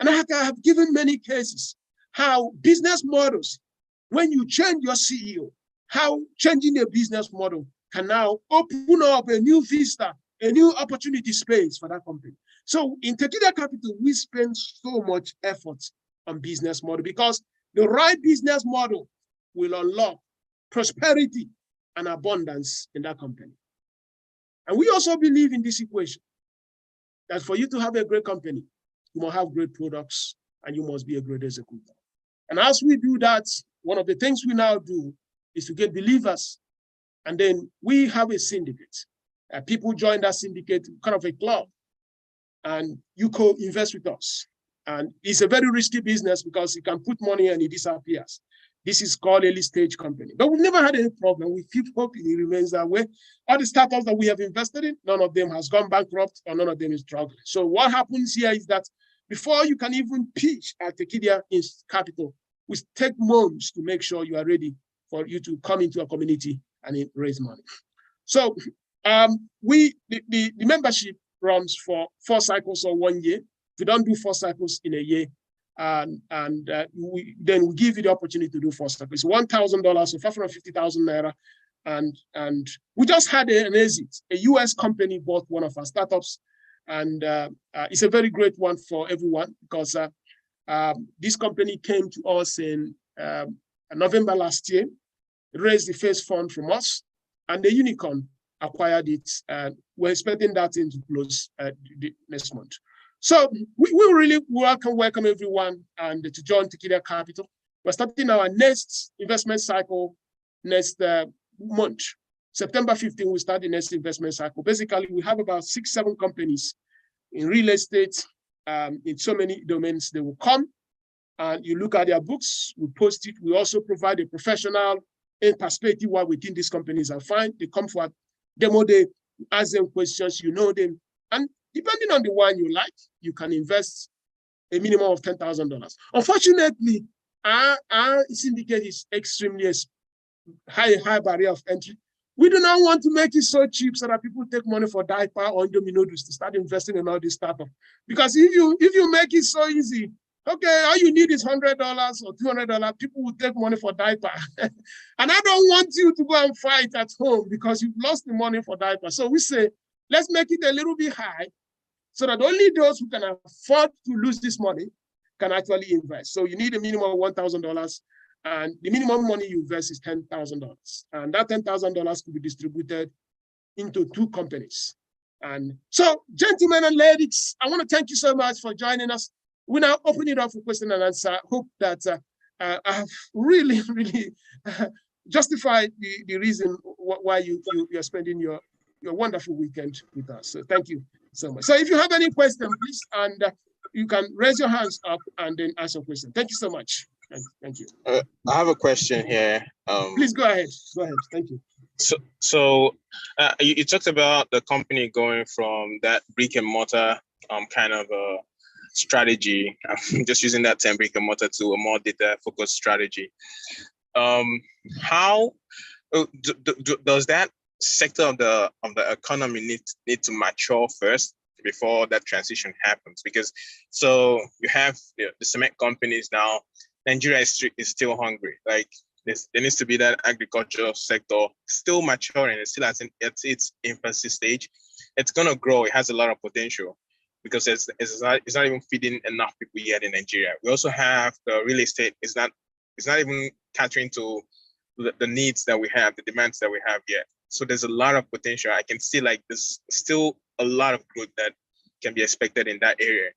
And I have given many cases how business models, when you change your CEO, how changing a business model can now open up a new vista, a new opportunity space for that company. So in Tekedia Capital, we spend so much effort on business model because the right business model will unlock prosperity and abundance in that company. And we also believe in this equation, that for you to have a great company, you must have great products and you must be a great executor. And as we do that, one of the things we now do is to get believers. And then we have a syndicate. People join that syndicate, kind of a club, and you co-invest with us. And it's a very risky business because you can put money and it disappears. This is called early stage company. But we've never had any problem. We keep hoping it remains that way. All the startups that we have invested in, none of them has gone bankrupt or none of them is struggling. So what happens here is that before you can even pitch at Tekedia Capital, we take months to make sure you are ready for you to come into a community and raise money. So the membership runs for 4 cycles or 1 year. If you don't do 4 cycles in a year, then we give you the opportunity to do 4 cycles. It's $1,000, so 550,000 naira. And we just had an exit. A US company bought one of our startups. And it's a very great one for everyone because this company came to us in November last year, raised the first fund from us, and the unicorn acquired it. We're expecting that to close next month. So we really welcome everyone and to join Tekedia Capital. We're starting our next investment cycle next month. September 15, we start the next investment cycle. Basically, we have about 6-7 companies in real estate, in so many domains. They will come and you look at their books, we post it. We also provide a professional perspective while within these companies are fine. They come for a demo day, ask them questions, you know them. And depending on the one you like, you can invest a minimum of $10,000. Unfortunately, our syndicate is extremely high barrier of entry. We do not want to make it so cheap so that people take money for diaper or Indomie noodles to start investing in all this startup. Because if you make it so easy, okay, all you need is $100 or $200, people will take money for diaper. And I don't want you to go and fight at home because you've lost the money for diaper. So we say, let's make it a little bit high so that only those who can afford to lose this money can actually invest. So you need a minimum of $1,000. And the minimum money you invest is $10,000. And that $10,000 could be distributed into 2 companies. And so, gentlemen and ladies, I want to thank you so much for joining us. We now open it up for question and answer. Hope that I have really justified the reason why you're spending your wonderful weekend with us. So thank you so much. So if you have any question, please, and you can raise your hands up and then ask a question. Thank you so much. Thank you. I have a question here. Please go ahead. Go ahead. Thank you. So you talked about the company going from that brick and mortar kind of strategy. I'm just using that term, brick and mortar, to a more data focused strategy. How does that sector of the economy need to mature first before that transition happens? Because so you have the cement companies now. Nigeria is still hungry. Like there needs to be that agricultural sector still maturing. It's still at its infancy stage. It's gonna grow. It has a lot of potential because it's not even feeding enough people yet in Nigeria. We also have the real estate. It's not even catering to the needs that we have, the demands that we have yet. So there's a lot of potential. I can see like there's still a lot of growth that can be expected in that area.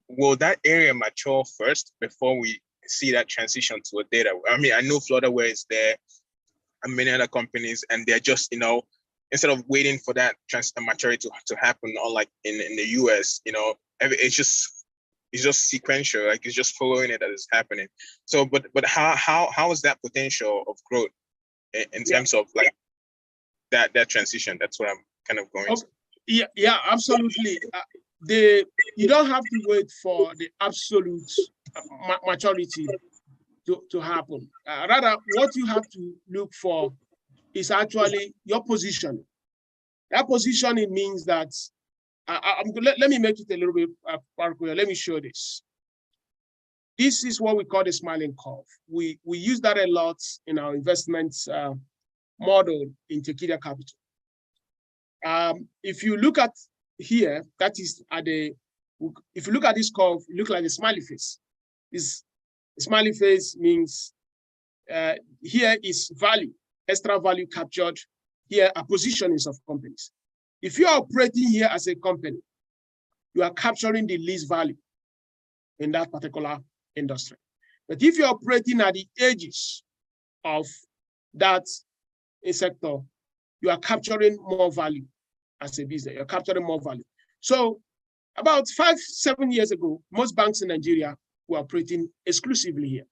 Will that area mature first before we see that transition to a data? I mean, I know Florida where it's there and many other companies, and they're just, instead of waiting for that maturity to happen, or like in the US, it's just sequential, like it's just following it as it's happening. So, but how is that potential of growth in terms of like that transition? That's what I'm kind of going to. Yeah, absolutely. You don't have to wait for the absolute maturity to happen. Rather, what you have to look for is actually your position. That positioning means that let me make it a little bit particular. Let me show this. This is what we call the smiling curve. We use that a lot in our investments model in Tekedia Capital. If you look at here, that is if you look at this curve, it looks like a smiley face. This smiley face means here is value, extra value captured. Here are positionings of companies. If you are operating here as a company, you are capturing the least value in that particular industry. But if you're operating at the edges of that sector, you are capturing more value as a business. You're capturing more value. So about 5-7 years ago, most banks in Nigeria were operating exclusively here.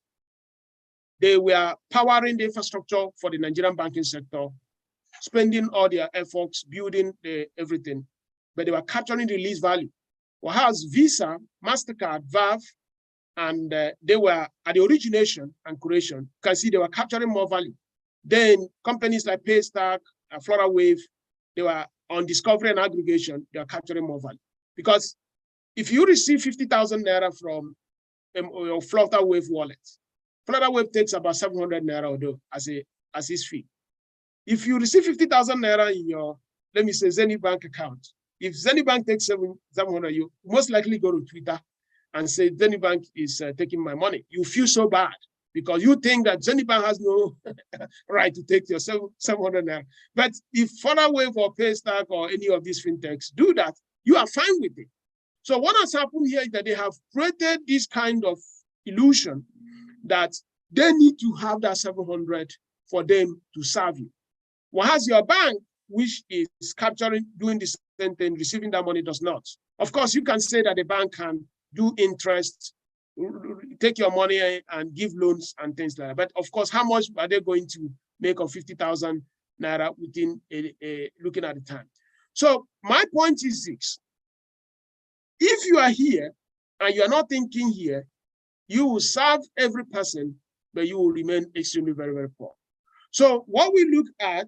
They were powering the infrastructure for the Nigerian banking sector, spending all their efforts, building everything, but they were capturing the least value. Whereas Visa, MasterCard, Valve, and they were at the origination and creation. You can see they were capturing more value. Then companies like Paystack, Flora Wave, they were on discovery and aggregation, they are capturing more value. Because if you receive 50,000 naira from your Flora Wave wallet, Flora Wave takes about 700 naira or as his fee. If you receive 50,000 naira in your, let me say, Zenith Bank account, if Zenith Bank takes 700, you most likely go to Twitter and say, Zenith Bank is taking my money. You feel so bad because you think that Zenith Bank has no right to take your 700 naira. But if Flora Wave or Paystack or any of these fintechs do that, you are fine with it. So what has happened here is that they have created this kind of illusion that they need to have that 700 for them to serve you. Whereas your bank, which is capturing, doing the same thing, receiving that money, does not. Of course, you can say that the bank can do interest, take your money and give loans and things like that. But of course, how much are they going to make of 50,000 naira within looking at the time? So my point is this. If you are here and you are not thinking here, you will serve every person, but you will remain extremely very, very poor. So what we look at,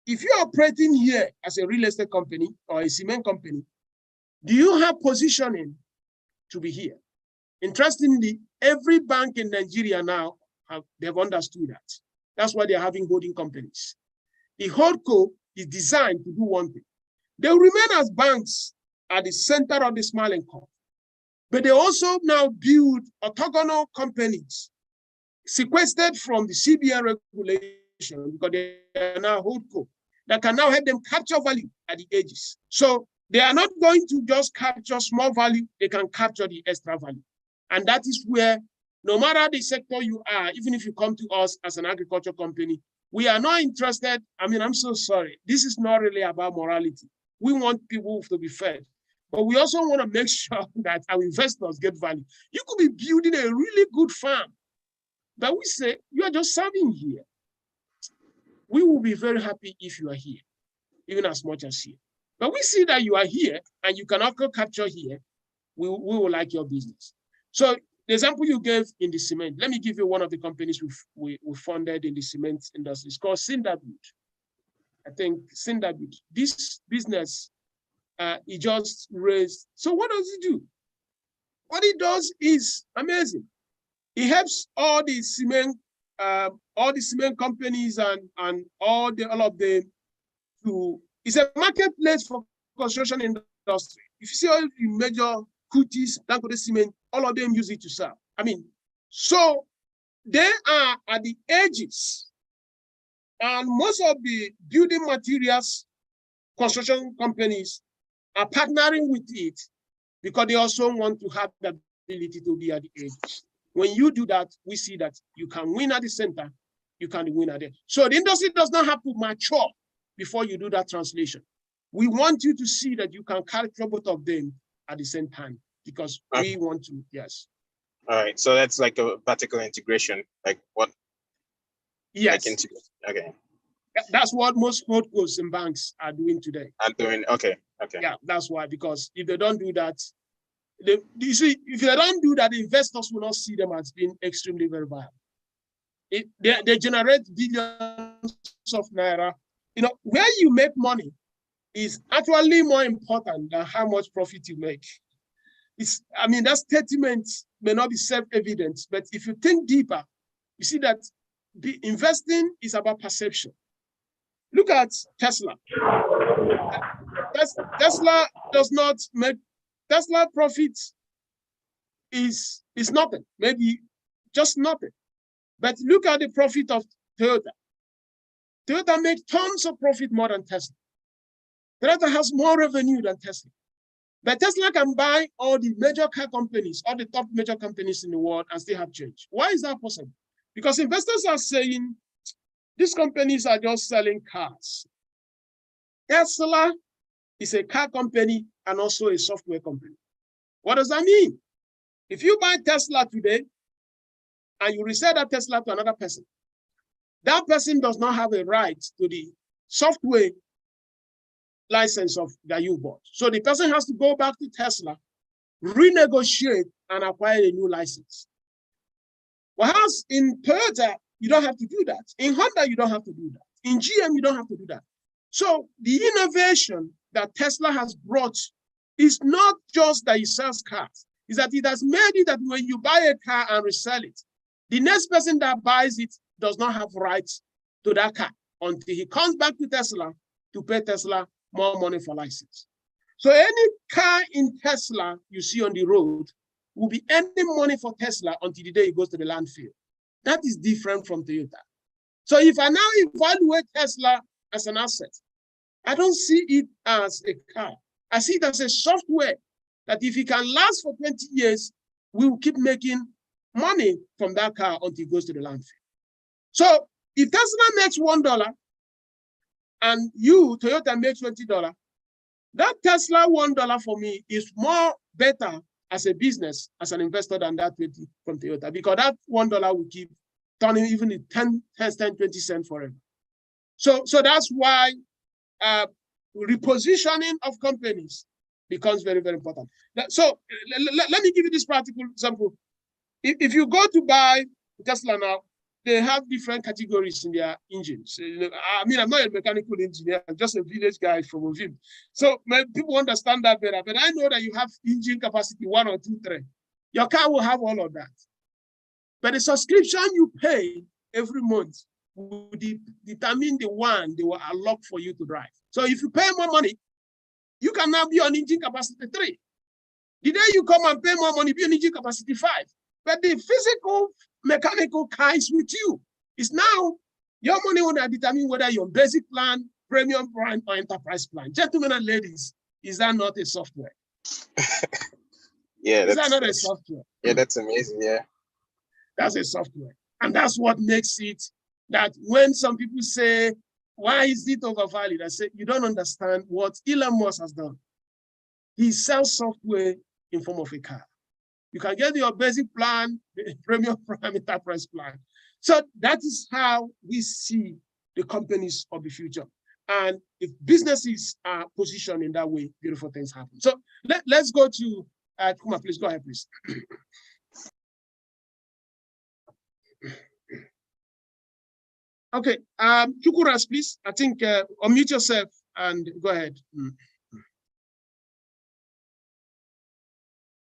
if you are operating here as a real estate company or a cement company, do you have positioning to be here? Interestingly, every bank in Nigeria now, they've understood that. That's why they're having holding companies. The holdco is designed to do one thing. They will remain as banks at the center of the smiling curve, but they also now build orthogonal companies sequestered from the CBN regulation because they are now holdco that can now help them capture value at the edges. So they are not going to just capture small value, they can capture the extra value. And that is where, no matter the sector you are, even if you come to us as an agriculture company, we are not interested. I mean, I'm so sorry. This is not really about morality. We want people to be fed, but we also want to make sure that our investors get value. You could be building a really good farm, but we say, you are just serving here. We will be very happy if you are here, even as much as here. But we see that you are here and you can also capture here, we will like your business. So the example you gave in the cement, let me give you one of the companies we funded in the cement industry. It's called Cinderbud. I think Cinderbud. This business, it just raised. So what does it do? What it does is amazing. It helps all the cement companies and all of them to. It's a marketplace for construction industry. If you see all the major Kutis, Dangote Cement, all of them use it to sell. I mean, so they are at the edges, and most of the building materials construction companies are partnering with it because they also want to have the ability to be at the edges. When you do that, we see that you can win at the center, you can win at it. So the industry does not have to mature before you do that translation. We want you to see that you can capture both of them at the same time because we want to, yes. All right, so that's like a vertical integration, like what? Yes. Like okay. That's what most holdcos and banks are doing today. Okay. Yeah, that's why, because if they don't do that, you see, if they don't do that, the investors will not see them as being extremely very viable. They generate billions of naira. You know, where you make money is actually more important than how much profit you make. I mean, that statement may not be self-evident, but if you think deeper, you see that investing is about perception. Look at Tesla. Tesla does not make, Tesla profit is nothing, maybe just nothing. But look at the profit of Toyota. Toyota makes tons of profit more than Tesla. Toyota has more revenue than Tesla. But Tesla can buy all the major car companies, all the top major companies in the world and still have change. Why is that possible? Because investors are saying these companies are just selling cars. Tesla is a car company and also a software company. What does that mean? If you buy Tesla today and you resell that Tesla to another person, that person does not have a right to the software license of that you bought. So the person has to go back to Tesla, renegotiate, and acquire a new license. Whereas in Toyota, you don't have to do that. In Honda, you don't have to do that. In GM, you don't have to do that. So the innovation that Tesla has brought is not just that it sells cars, it's that it has made it that when you buy a car and resell it, the next person that buys it does not have rights to that car until he comes back to Tesla to pay Tesla more money for license. So any car in Tesla you see on the road will be earning money for Tesla until the day it goes to the landfill. That is different from Toyota. So if I now evaluate Tesla as an asset, I don't see it as a car. I see it as a software that if it can last for 20 years, we will keep making money from that car until it goes to the landfill. So if Tesla makes $1 and you, Toyota, makes $20, that Tesla $1 for me is more better as a business, as an investor than that 20 from Toyota, because that $1 will keep turning even in 10, 20 cents forever. So that's why repositioning of companies becomes very, very important. So let me give you this practical example. If you go to buy Tesla now, they have different categories in their engines. I mean, I'm not a mechanical engineer, I'm just a village guy from Ovim. So people understand that better, but I know that you have engine capacity 1 or 2, 3. Your car will have all of that. But the subscription you pay every month will determine the one they will allot for you to drive. So if you pay more money, you can now be on engine capacity 3. The day you come and pay more money, be on engine capacity 5. But the physical mechanical cars with you. It's now your money will determine whether you're basic plan, premium plan, or enterprise plan. Gentlemen and ladies, is that not a software? Yeah, is that not a software? Yeah, that's amazing. Yeah, that's a software, and that's what makes it that when some people say, "Why is it overvalued?" I say, you don't understand what Elon Musk has done. He sells software in form of a car. You can get your basic plan, the premium plan, enterprise plan. So that is how we see the companies of the future. And if businesses are positioned in that way, beautiful things happen. So let's go to Kuma, please go ahead, please. Okay, Chukuras, please. I think unmute yourself and go ahead.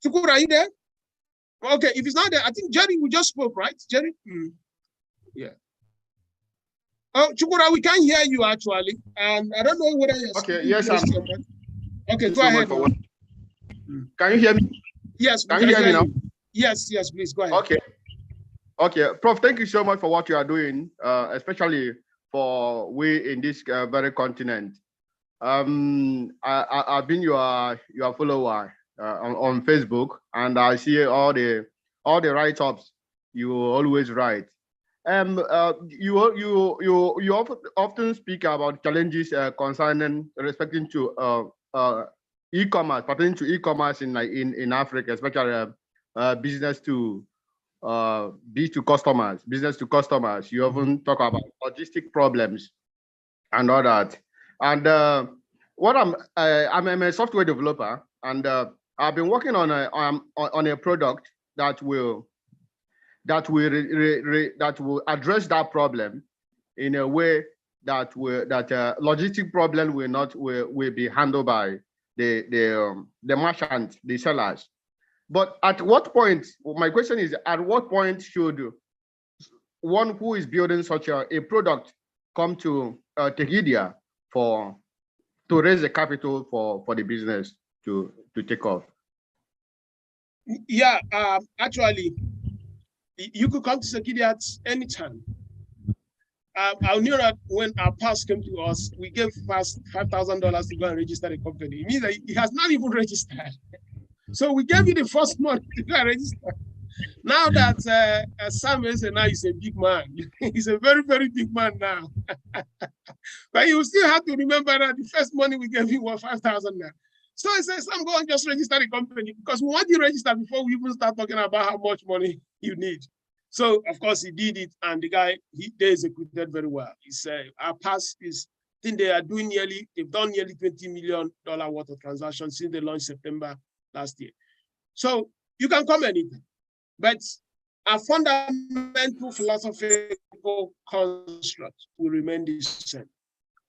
Chukura, are you there? Okay, if it's not there, I think Jerry, we just spoke, right? Jerry? Yeah. Oh, Chukura, we can't hear you actually. And I don't know whether you're okay, yes, I'm okay, go ahead. Can you hear me? Yes, can you hear me now? Yes, please go ahead. Okay, Prof, thank you so much for what you are doing, especially for we in this very continent. I've been your follower on Facebook, and I see all the write-ups you always write. You often speak about challenges concerning respecting to e-commerce, pertaining to e-commerce in Africa, especially business to customers. You often talk about logistic problems and all that. And I'm a software developer, and I've been working on a product that will address that problem in a way that logistic problem will be handled by the merchant, the sellers. But at what point, my question is, at what point should one who is building such a product come to Tekedia to raise the capital for the business to take off? Yeah, actually, you could come to Tekedia at any time. I knew that when our pass came to us, we gave Pass $5,000 to go and register the company. It means that he has not even registered. So we gave you the first month to go and register. Now that Sam is now he's a big man. He's a very, very big man now. But you still have to remember that the first money we gave you was 5,000 now. So he says, I'm going to just register the company because we want you to register before we even start talking about how much money you need. So of course he did it, and the guy they executed very well. He said our pass is, I think they've done nearly $20 million worth of transactions since they launched September last year. So you can come anytime, but our fundamental philosophical construct will remain the same.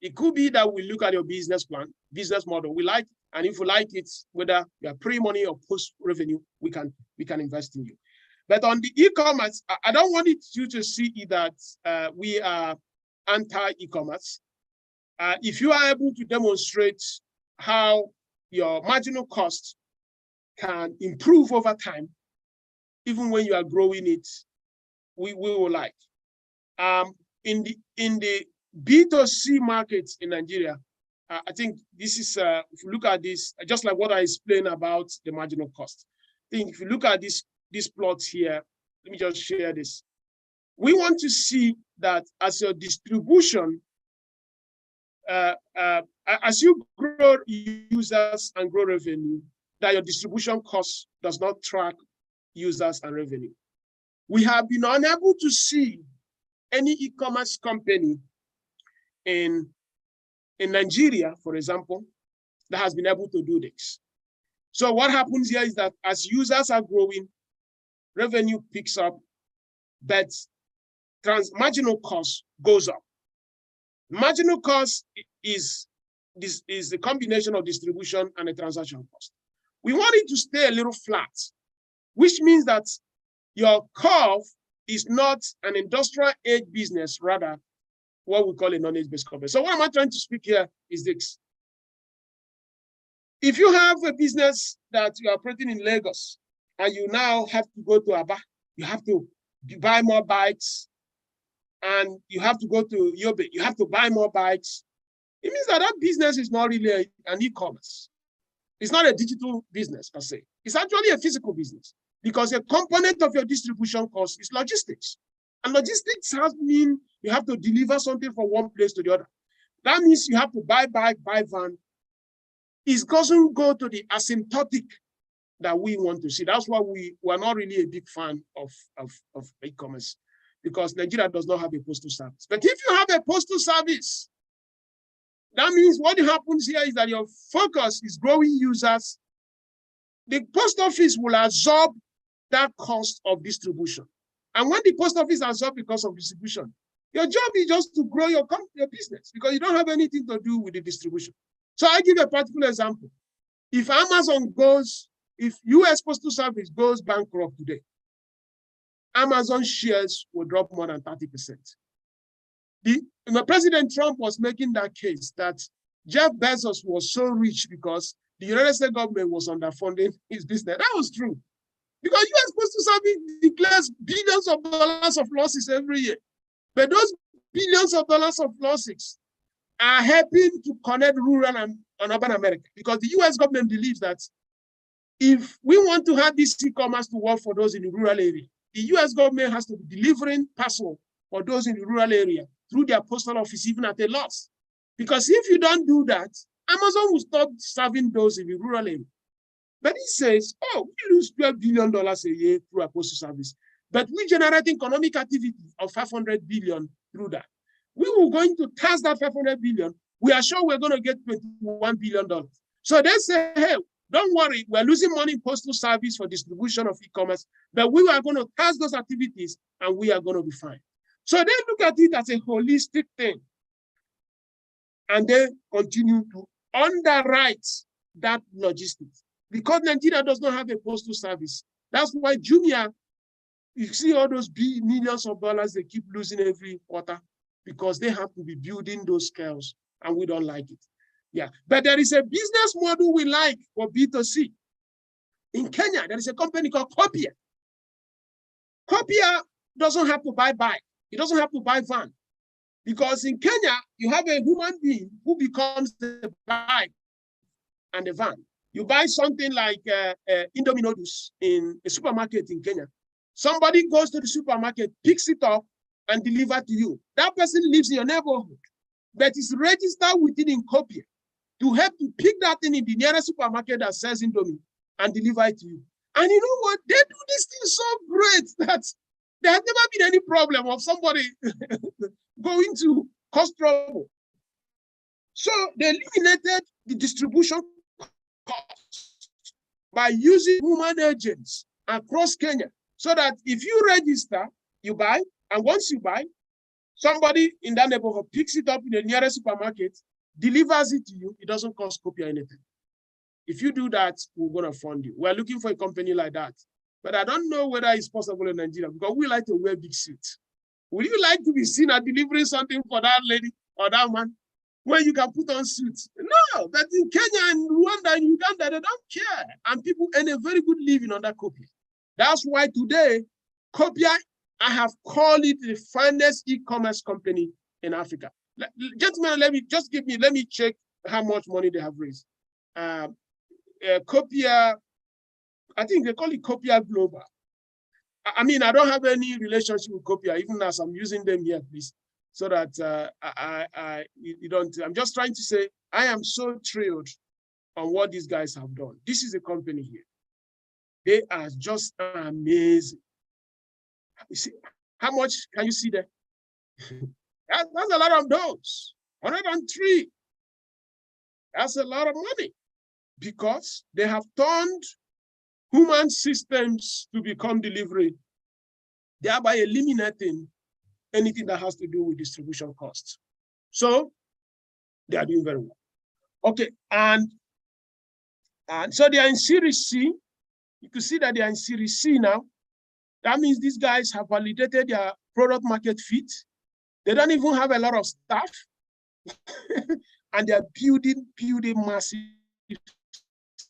It could be that we look at your business plan, business model we like, and if we like it, whether you are pre-money or post-revenue, we can invest in you. But on the e-commerce, I don't want you to see that we are anti-e-commerce. If you are able to demonstrate how your marginal cost can improve over time, even when you are growing it, we will like. In the B2C markets in Nigeria, I think this is, if you look at this, just like what I explained about the marginal cost. I think if you look at this plot here, let me just share this. We want to see that as your distribution, as you grow users and grow revenue, that your distribution cost does not track users and revenue. We have been unable to see any e-commerce company in Nigeria, for example, that has been able to do this. So what happens here is that as users are growing, revenue picks up, but marginal cost goes up. Marginal cost is the combination of distribution and the transaction cost. We want it to stay a little flat, which means that your curve is not an industrial age business, rather what we call a non-age-based company. So what am I trying to speak here is this. If you have a business that you are operating in Lagos and you now have to go to Aba, you have to you buy more bikes, and you have to go to Yobe, you have to buy more bikes. It means that that business is not really an e-commerce. It's not a digital business per se. It's actually a physical business because a component of your distribution cost is logistics. And logistics mean you have to deliver something from one place to the other. That means you have to buy bike, buy van. It doesn't go to the asymptotic that we want to see. That's why we are not really a big fan of e-commerce, because Nigeria does not have a postal service. But if you have a postal service, that means what happens here is that your focus is growing users. The post office will absorb that cost of distribution. And when the post office absorbs the cost of distribution, your job is just to grow your business because you don't have anything to do with the distribution. So I give a particular example. If Amazon goes, if US Postal Service goes bankrupt today, Amazon shares will drop more than 30%. President Trump was making that case that Jeff Bezos was so rich because the United States government was underfunding his business. That was true. Because US Postal Service declares billions of dollars of losses every year. But those billions of dollars of losses are helping to connect rural and urban America, because the US government believes that if we want to have this e-commerce to work for those in the rural area, the US government has to be delivering parcel for those in the rural area through their postal office, even at a loss. Because if you don't do that, Amazon will stop serving those in the rural area. But he says, oh, we lose $12 billion a year through our postal service, but we generate economic activity of 500 billion through that. We were going to tax that 500 billion. We are sure we're going to get $21 billion. So they say, hey, don't worry, we're losing money in postal service for distribution of e-commerce, but we are going to tax those activities and we are going to be fine. So they look at it as a holistic thing. And they continue to underwrite that logistics. Because Nigeria does not have a postal service. That's why Jumia, you see all those millions of dollars they keep losing every quarter, because they have to be building those scales and we don't like it. Yeah, but there is a business model we like for B2C. In Kenya, there is a company called Copia. Copia doesn't have to buy bike. It doesn't have to buy van. Because in Kenya, you have a human being who becomes the bike and the van. You buy something like Indomie noodles in a supermarket in Kenya. Somebody goes to the supermarket, picks it up, and delivers to you. That person lives in your neighborhood, but is registered within in Copia to help you pick that thing in the nearest supermarket that sells Indomie and deliver it to you. And you know what? They do this thing so great that there has never been any problem of somebody going to cause trouble. So they eliminated the distribution cost by using human agents across Kenya, so that if you register, you buy, and once you buy, somebody in that neighborhood picks it up in the nearest supermarket, delivers it to you. It doesn't cost Copia anything. If you do that, we're going to fund you. We're looking for a company like that. But I don't know whether it's possible in Nigeria, because we like to wear big suits. Would you like to be seen at delivering something for that lady or that man where you can put on suits? No, but in Kenya and Rwanda and Uganda, they don't care. And people earn a very good living on that Copia. That's why today, Copia, I have called it the finest e-commerce company in Africa. Gentlemen, let me check how much money they have raised. Copia, I think they call it Copia Global. I mean, I don't have any relationship with Copia, even as I'm using them here, please, so that you don't. I'm just trying to say I am so thrilled on what these guys have done. This is a company here. They are just amazing. You see, how much can you see there? That's a lot of those. 103. That's a lot of money, because they have turned human systems to become delivery, thereby eliminating anything that has to do with distribution costs. So they are doing very well. Okay, and so they are in Series C. You can see that they are in Series C now. That means these guys have validated their product market fit. They don't even have a lot of staff. And they are building massive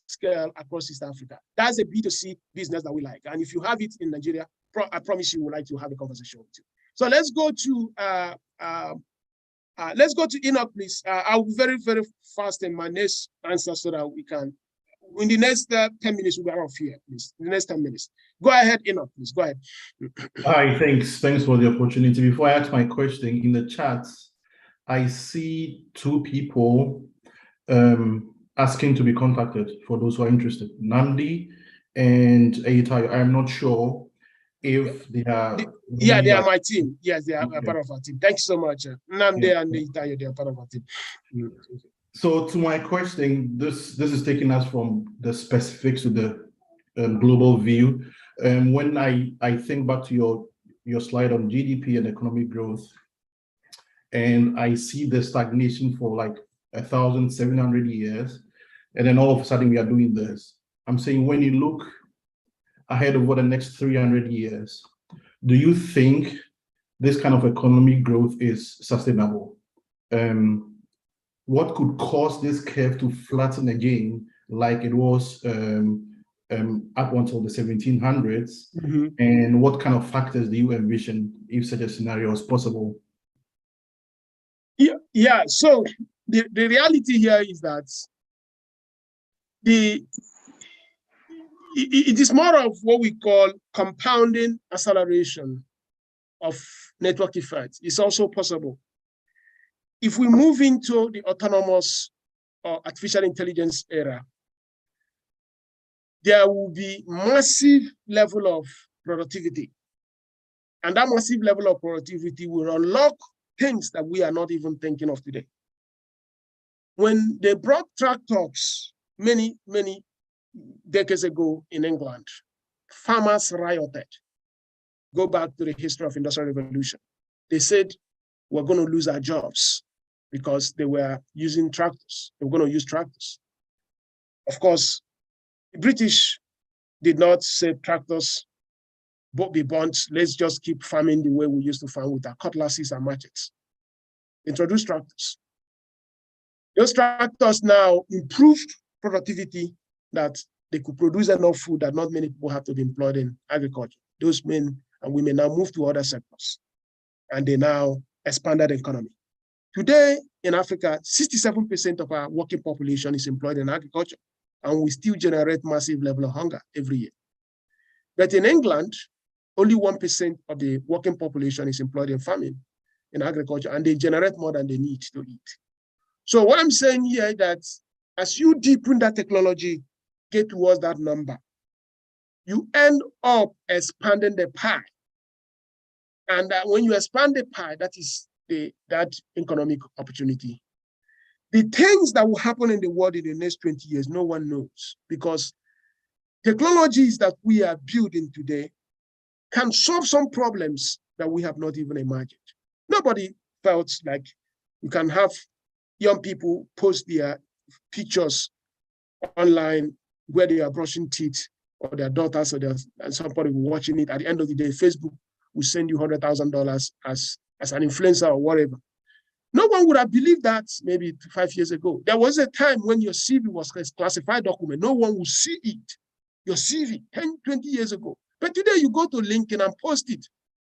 scale across East Africa. That's a B2C business that we like. And if you have it in Nigeria, I promise you would like to have a conversation with you. So let's go to Enoch, please. I'll be very, very fast in my next answer so that we can, in the next 10 minutes, we'll be out of here, please. In the next 10 minutes. Go ahead, Enoch, please. Go ahead. Hi, thanks. Thanks for the opportunity. Before I ask my question, in the chat, I see two people asking to be contacted for those who are interested. Nandi and Eitayo. I'm not sure if they are. Yeah, they are my team. Yes, they are Okay. part of our team. Thank you so much. Nandi and Eitayo, they are part of our team. So to my question, this is taking us from the specifics to the global view. When I think back to your slide on GDP and economic growth, and I see the stagnation for like 1,700 years, and then all of a sudden we are doing this. I'm saying when you look ahead over the next 300 years, do you think this kind of economic growth is sustainable? What could cause this curve to flatten again like it was up until the 1700s? Mm-hmm. And what kind of factors do you envision if such a scenario is possible? Yeah. So the reality here is that it is more of what we call compounding acceleration of network effects. It's also possible. If we move into the autonomous or artificial intelligence era, there will be massive level of productivity. And that massive level of productivity will unlock things that we are not even thinking of today. When they brought tractors many, many decades ago in England, farmers rioted. Go back to the history of Industrial Revolution. They said, we're going to lose our jobs because they were using tractors. They were going to use tractors. Of course, the British did not say tractors be burnt. Let's just keep farming the way we used to farm with our cutlasses and machetes. Introduce tractors. Those tractors now improved productivity that they could produce enough food that not many people have to be employed in agriculture. Those men and women now moved to other sectors, and they now expanded the economy. Today in Africa, 67% of our working population is employed in agriculture, and we still generate massive level of hunger every year. But in England, only 1% of the working population is employed in farming, in agriculture, and they generate more than they need to eat. So what I'm saying here is that as you deepen that technology, get towards that number, you end up expanding the pie. And when you expand the pie, that is that economic opportunity. The things that will happen in the world in the next 20 years, no one knows, because technologies that we are building today can solve some problems that we have not even imagined. Nobody felt like you can have young people post their pictures online where they are brushing teeth, or their daughters, or and somebody watching it. At the end of the day, Facebook will send you $100,000 as an influencer or whatever. No one would have believed that maybe 5 years ago. There was a time when your CV was a classified document. No one would see it. Your CV 10, 20 years ago. But today you go to LinkedIn and post it.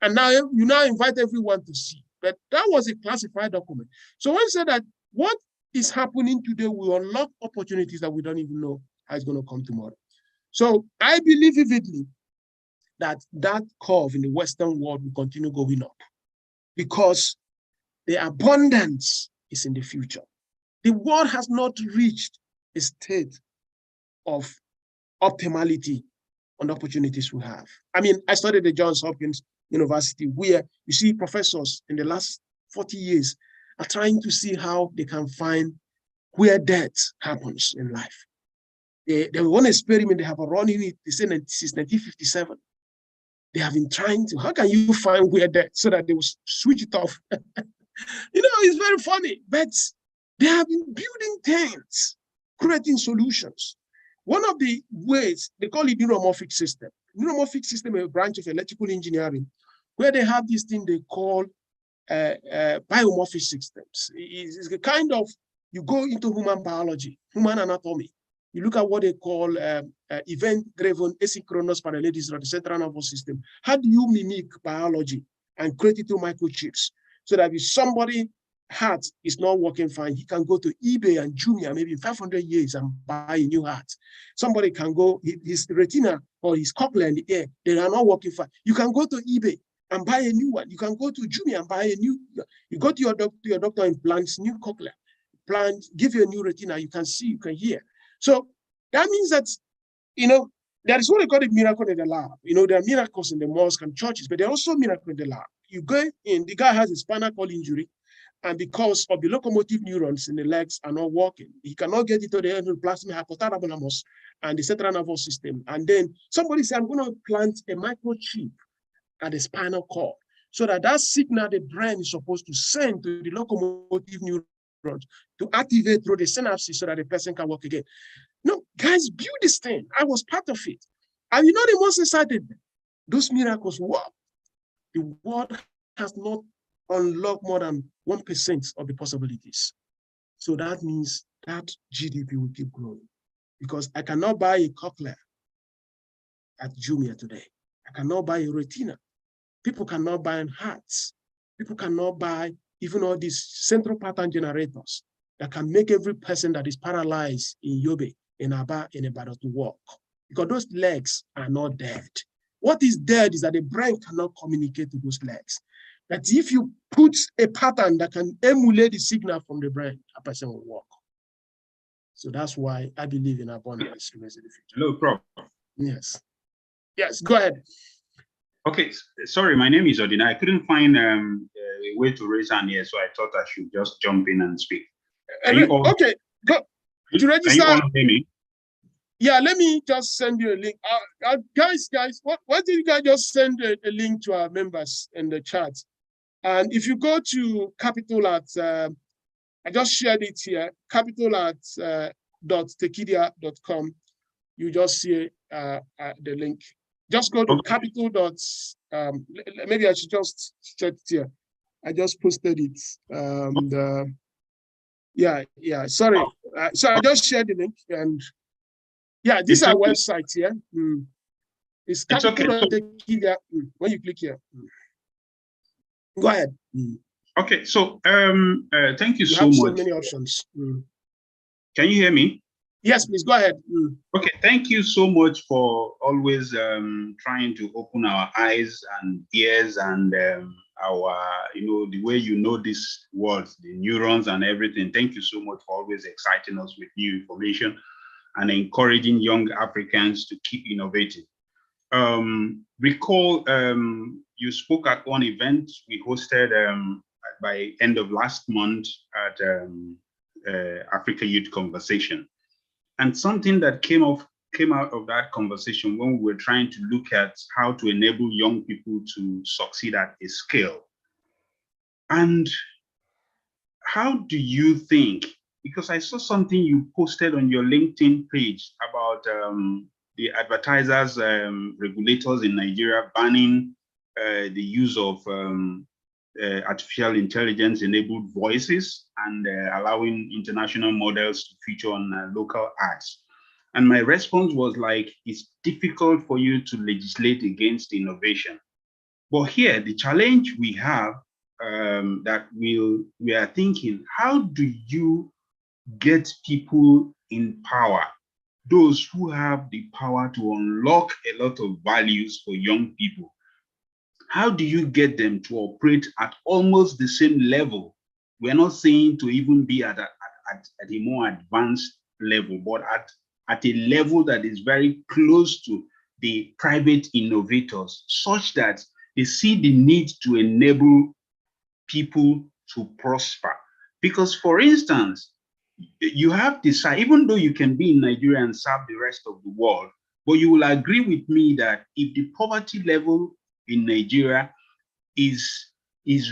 And now you invite everyone to see. But that was a classified document. So I say that what is happening today will unlock opportunities that we don't even know how it's going to come tomorrow. So I believe vividly that that curve in the Western world will continue going up, because the abundance is in the future. The world has not reached a state of optimality on the opportunities we have. I mean, I studied at Johns Hopkins University, where you see professors in the last 40 years are trying to see how they can find where death happens in life. They one experiment they have running it, they say since 1957. They have been trying to, how can you find where death, so that they will switch it off? It's very funny, but they have been building things, creating solutions. One of the ways, they call it neuromorphic system. Neuromorphic system is a branch of electrical engineering, where they have this thing they call biomorphic systems. It's a kind of, you go into human biology, human anatomy, You look at what they call event-driven asynchronous parallel disorder, the central nervous system. How do you mimic biology and create it through microchips so that if somebody's heart is not working fine, he can go to eBay and Jumia maybe in 500 years and buy a new heart. Somebody can go, his retina or his cochlea in the air, they are not working fine. You can go to eBay and buy a new one. You can go to Jumia and buy a new, you go to your doctor and implants new cochlea, give you a new retina, you can see, you can hear. So that means that, there is what they call a miracle in the lab. There are miracles in the mosque and churches, but there are also miracles in the lab. You go in, the guy has a spinal cord injury, and because of the locomotive neurons in the legs are not working, he cannot get into the endoplasmic hypothalamus and the central nervous system. And then somebody said, I'm going to plant a microchip at the spinal cord so that signal the brain is supposed to send to the locomotive neurons to activate through the synapses so that the person can work again. No, guys, build this thing. I was part of it. And the most exciting, those miracles work. The world has not unlocked more than 1% of the possibilities. So that means that GDP will keep growing because I cannot buy a cochlea at Jumia today. I cannot buy a retina. People cannot buy hearts. People cannot buy even all these central pattern generators that can make every person that is paralyzed in Yobe, in Aba, in Ibadan to walk. Because those legs are not dead. What is dead is that the brain cannot communicate to those legs. That if you put a pattern that can emulate the signal from the brain, a person will walk. So that's why I believe in abundance in the future. Hello, Prof. Yes. Yes, go ahead. Okay, sorry, my name is Odina. I couldn't find a way to raise hand here, so I thought I should just jump in and speak. Okay, go. To register. Can you all hear me? Yeah, let me just send you a link. Guys, why did you guys just send a link to our members in the chat? And if you go to capital at, I just shared it here, capital at .tekedia.com, you just see the link. Just go to capital dot, maybe I should just check it here. I just posted it. Sorry. So I just shared the link and yeah, this is our website here. It's capital.tekedia. When you click here. Go ahead. Okay, so thank you so much. So many options. Can you hear me? Yes, please go ahead. Okay, thank you so much for always trying to open our eyes and ears and our, the way this world, the neurons and everything. Thank you so much for always exciting us with new information and encouraging young Africans to keep innovating. Recall you spoke at one event we hosted by end of last month at Africa Youth Conversation. And something that came out of that conversation when we were trying to look at how to enable young people to succeed at a scale. And how do you think, because I saw something you posted on your LinkedIn page about the advertisers, regulators in Nigeria banning the use of artificial intelligence enabled voices and allowing international models to feature on local ads. And my response was like, it's difficult for you to legislate against innovation. But here, the challenge we have that we are thinking, how do you get people in power, those who have the power to unlock a lot of values for young people? How do you get them to operate at almost the same level? We're not saying to even be at a more advanced level, but at a level that is very close to the private innovators, such that they see the need to enable people to prosper. Because, for instance, you have this, even though you can be in Nigeria and serve the rest of the world, but you will agree with me that if the poverty level in Nigeria is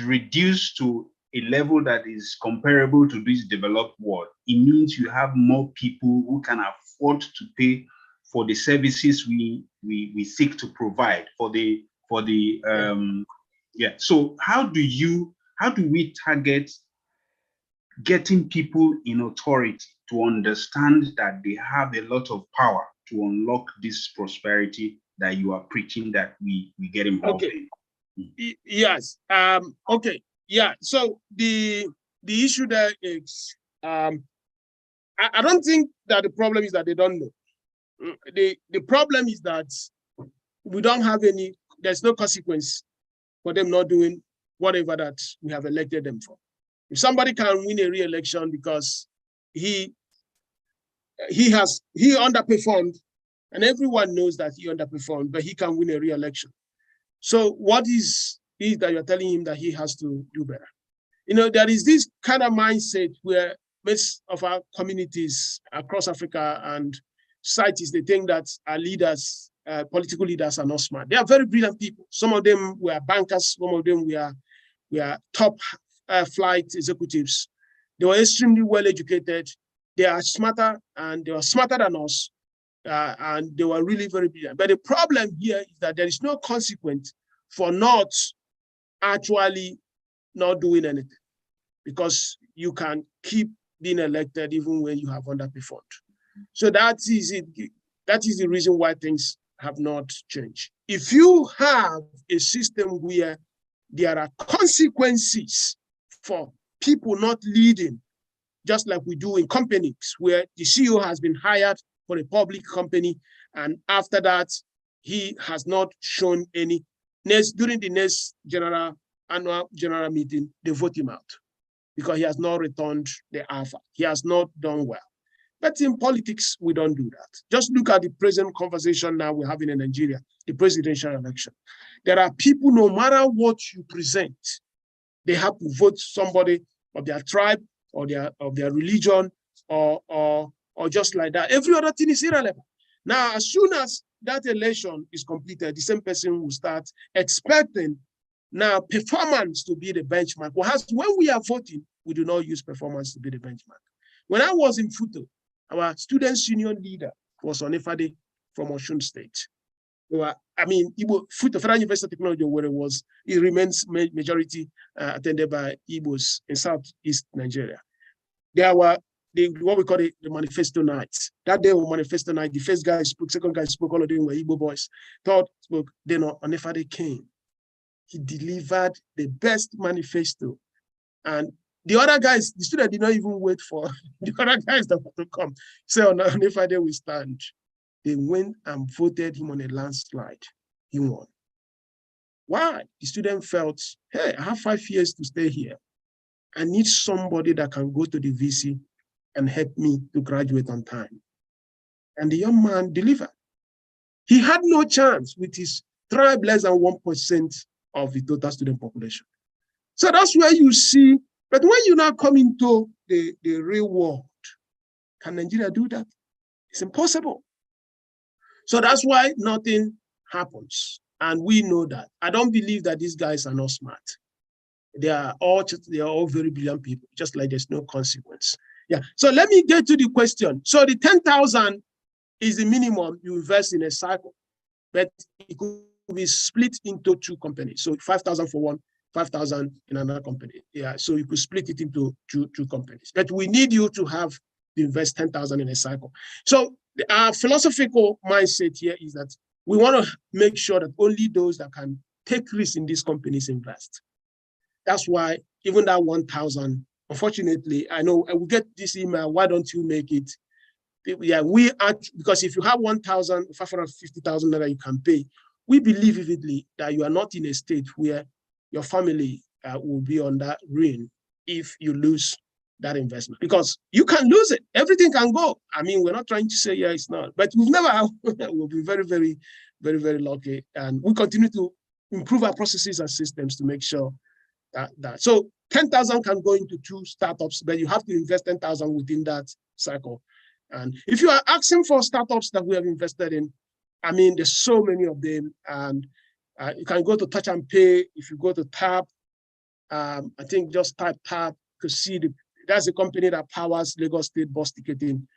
reduced to a level that is comparable to this developed world, it means you have more people who can afford to pay for the services we seek to provide So how do we target getting people in authority to understand that they have a lot of power to unlock this prosperity that you are preaching that we get involved in. Yes. Okay. Yeah. So the issue there is, I don't think that the problem is that they don't know. The problem is that we don't have any, there's no consequence for them not doing whatever that we have elected them for. If somebody can win a re-election because he underperformed, and everyone knows that he underperformed, but he can win a re-election. So what is that you're telling him that he has to do better? You know, there is this kind of mindset where most of our communities across Africa and societies, they think that our leaders, political leaders, are not smart. They are very brilliant people. Some of them were bankers. Some of them were top flight executives. They were extremely well educated. They are smarter, and they were smarter than us, and they were really very brilliant. But the problem here is that there is no consequence for not actually not doing anything, because you can keep being elected even when you have underperformed. So that is it. That is the reason why things have not changed. If you have a system where there are consequences for people not leading, just like we do in companies, where the CEO has been hired for a public company, and after that, he has not shown any, during the next annual general meeting, they vote him out because he has not returned the alpha. He has not done well. But in politics, we don't do that. Just look at the present conversation now we're having in Nigeria, the presidential election. There are people, no matter what you present, they have to vote somebody of their tribe or of their religion or just like that. Every other thing is irrelevant. Now, as soon as that election is completed, the same person will start expecting now performance to be the benchmark. Whereas when we are voting, we do not use performance to be the benchmark. When I was in Futo, our students' union leader was on Ifade from Osun State. Futo Federal University of Technology, where it remains majority attended by Igbos in Southeast Nigeria. There were what we call the manifesto nights. That day was manifesto night. The first guy spoke, second guy spoke, all of them were Igbo boys. Third spoke, then on Ifade came. He delivered the best manifesto. And the other guys, the student did not even wait for the other guys that want to come. So on Ifade we stand. They went and voted him on a landslide. He won. Why? The student felt, hey, I have 5 years to stay here. I need somebody that can go to the VC and help me to graduate on time. And the young man delivered. He had no chance with his tribe less than 1% of the total student population. So that's where you see, but when you now come into the real world, can Nigeria do that? It's impossible. So that's why nothing happens. And we know that. I don't believe that these guys are not smart. They are all very brilliant people, just like there's no consequence. Yeah. So let me get to the question. So the 10,000 is the minimum you invest in a cycle, but it could be split into two companies. So 5,000 for one, 5,000 in another company. Yeah. So you could split it into two companies. But we need you to have to invest 10,000 in a cycle. So our philosophical mindset here is that we want to make sure that only those that can take risks in these companies invest. That's why even that 1,000, unfortunately, I know I will get this email, why don't you make it? Yeah, because if you have 1,550,000 that you can pay, we believe vividly that you are not in a state where your family will be on that ruin if you lose that investment, because you can lose it. Everything can go. I mean, we're not trying to say, yeah, it's not, but we've never, we'll be very, very, very, very lucky. And we continue to improve our processes and systems to make sure that. So 10,000 can go into two startups, but you have to invest 10,000 within that cycle. And if you are asking for startups that we have invested in, I mean, there's so many of them, and you can go to Touch and Pay. If you go to Tap, I think just type Tap to see that's a company that powers Lagos State bus ticketing.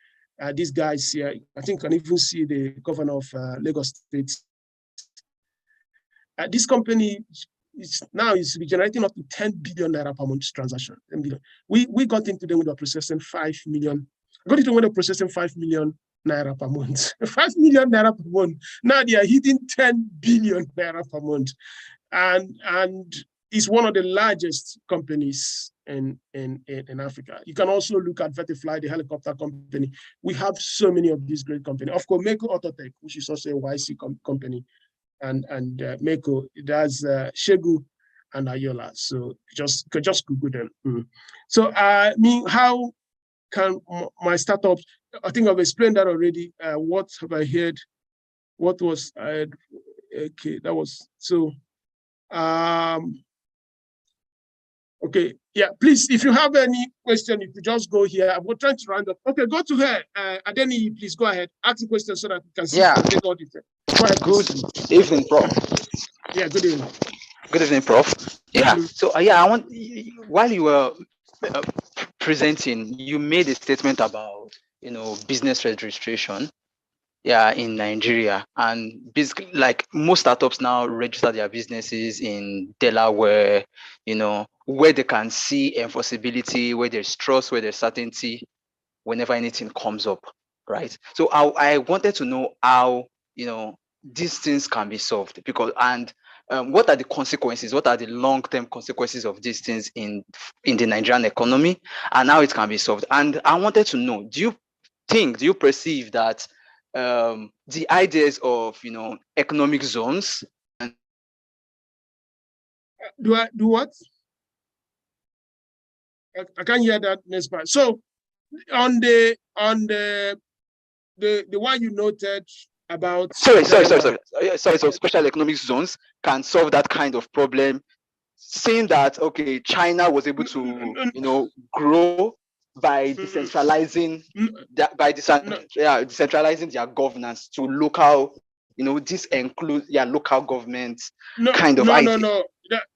These guys here, I think, can even see the governor of Lagos State. This company it's generating up to 10 billion naira per month transaction. 10 billion. We got into them with a processing 5 million. Got into when they're processing 5 million naira per month. 5 million naira per month. Now they are hitting 10 billion naira per month. And it's one of the largest companies in Africa. You can also look at Vertifly, the helicopter company. We have so many of these great companies. Of course, Meko Autotech, which is also a YC company, and Meko, it has Shegu and Ayola. So just Google them. So how can my startups? I think I've explained that already. What have I heard? What was okay? That was so. Okay, yeah, please, if you have any question, you could just go here. I'm trying to round up. Okay, go to her. Adeni, please go ahead. Ask the question so that we can see. Yeah. Go ahead, good evening, Prof. Yeah, good evening. Good evening, Prof. Yeah. So I want, while you were presenting, you made a statement about business registration. Yeah, in Nigeria, and basically, like most startups now register their businesses in Delaware, where they can see enforceability, where there's trust, where there's certainty, whenever anything comes up, right? So I wanted to know how these things can be solved, because what are the consequences? What are the long-term consequences of these things in the Nigerian economy, and how it can be solved? And I wanted to know, do you perceive that the ideas of economic zones and do what? I can't hear that next part. So on the one you noted about sorry, so special economic zones can solve that kind of problem, saying that okay, China was able to grow by decentralizing decentralizing their governance to local, this includes local governments idea. No,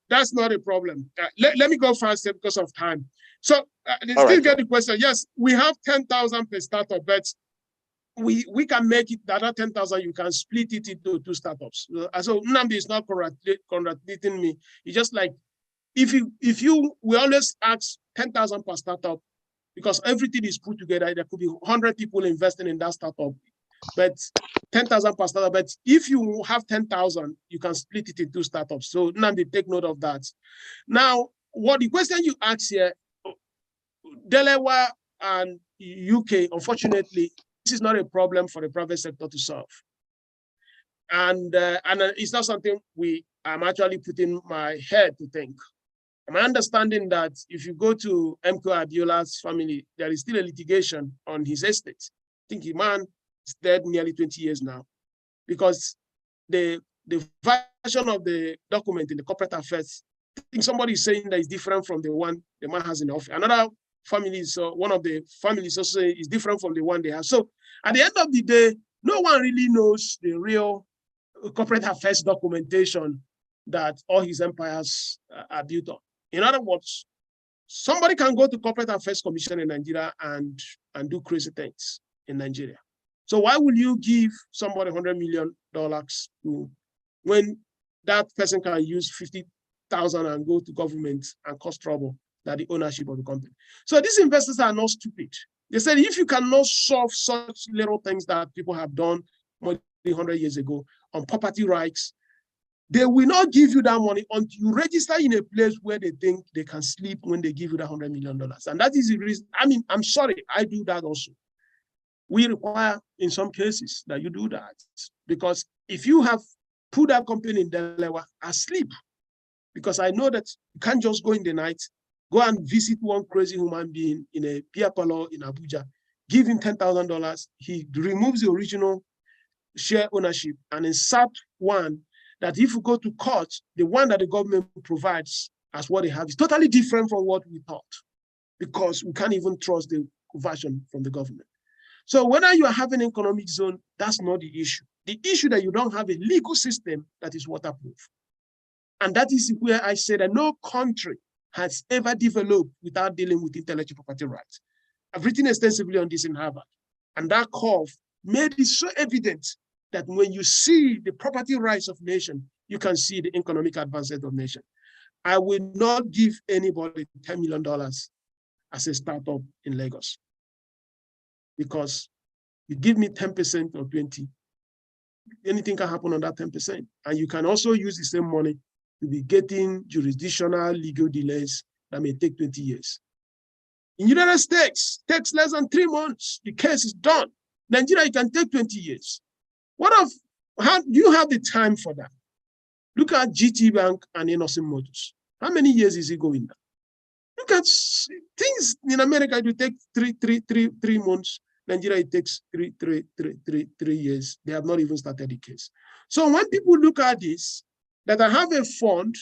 that's not a problem. Let me go faster because of time. So they still get the question. Yes, we have 10,000 per startup, but we can make it, the other 10,000, you can split it into 2 startups. So Nnamdi is not contradicting me. It's just like, we always ask 10,000 per startup, because everything is put together. There could be 100 people investing in that startup, but 10,000 per startup. But if you have 10,000, you can split it into 2 startups. So Nnamdi, take note of that. Now, what the question you asked here, Delaware and UK, unfortunately, this is not a problem for the private sector to solve. And it's not something I'm actually putting my head to think. My understanding that if you go to MK Abiola's family, there is still a litigation on his estate. I think the man is dead nearly 20 years now, because the version of the document in the corporate affairs, I think somebody is saying that is different from the one the man has in the office. Another family, so one of the families also is different from the one they have. So at the end of the day, no one really knows the real corporate affairs documentation that all his empires are built on. In other words, somebody can go to Corporate Affairs Commission in Nigeria and do crazy things in Nigeria. So why will you give somebody $100 million when that person can use 50,000 and go to government and cause trouble that the ownership of the company? So these investors are not stupid. They said, if you cannot solve such little things that people have done more than 100 years ago on property rights, they will not give you that money until you register in a place where they think they can sleep when they give you that $100 million. And that is the reason. I mean, I'm sorry, I do that also. We require, in some cases, that you do that. Because if you have put that company in Delaware asleep, because I know that you can't just go in the night, go and visit one crazy human being in a beer parlor in Abuja, give him $10,000, he removes the original share ownership and insert one that if you go to court, the one that the government provides as what they have is totally different from what we thought, because we can't even trust the version from the government. So whether you are having an economic zone, that's not the issue. The issue that you don't have a legal system that is waterproof. And that is where I say that no country has ever developed without dealing with intellectual property rights. I've written extensively on this in Harvard. And that curve made it so evident that when you see the property rights of nation you can see the economic advancement of nation. I will not give anybody $10 million as a startup in Lagos, because you give me 10% or 20, anything can happen on that 10%. And you can also use the same money to be getting jurisdictional legal delays that may take 20 years. In United States, it takes less than 3 months. The case is done. Nigeria, it can take 20 years. How do you have the time for that? Look at GT Bank and Innocent Motors. How many years is it going now? Look at things in America, it will take three months. Nigeria, it takes three years. They have not even started the case. So when people look at this, that I have a fund,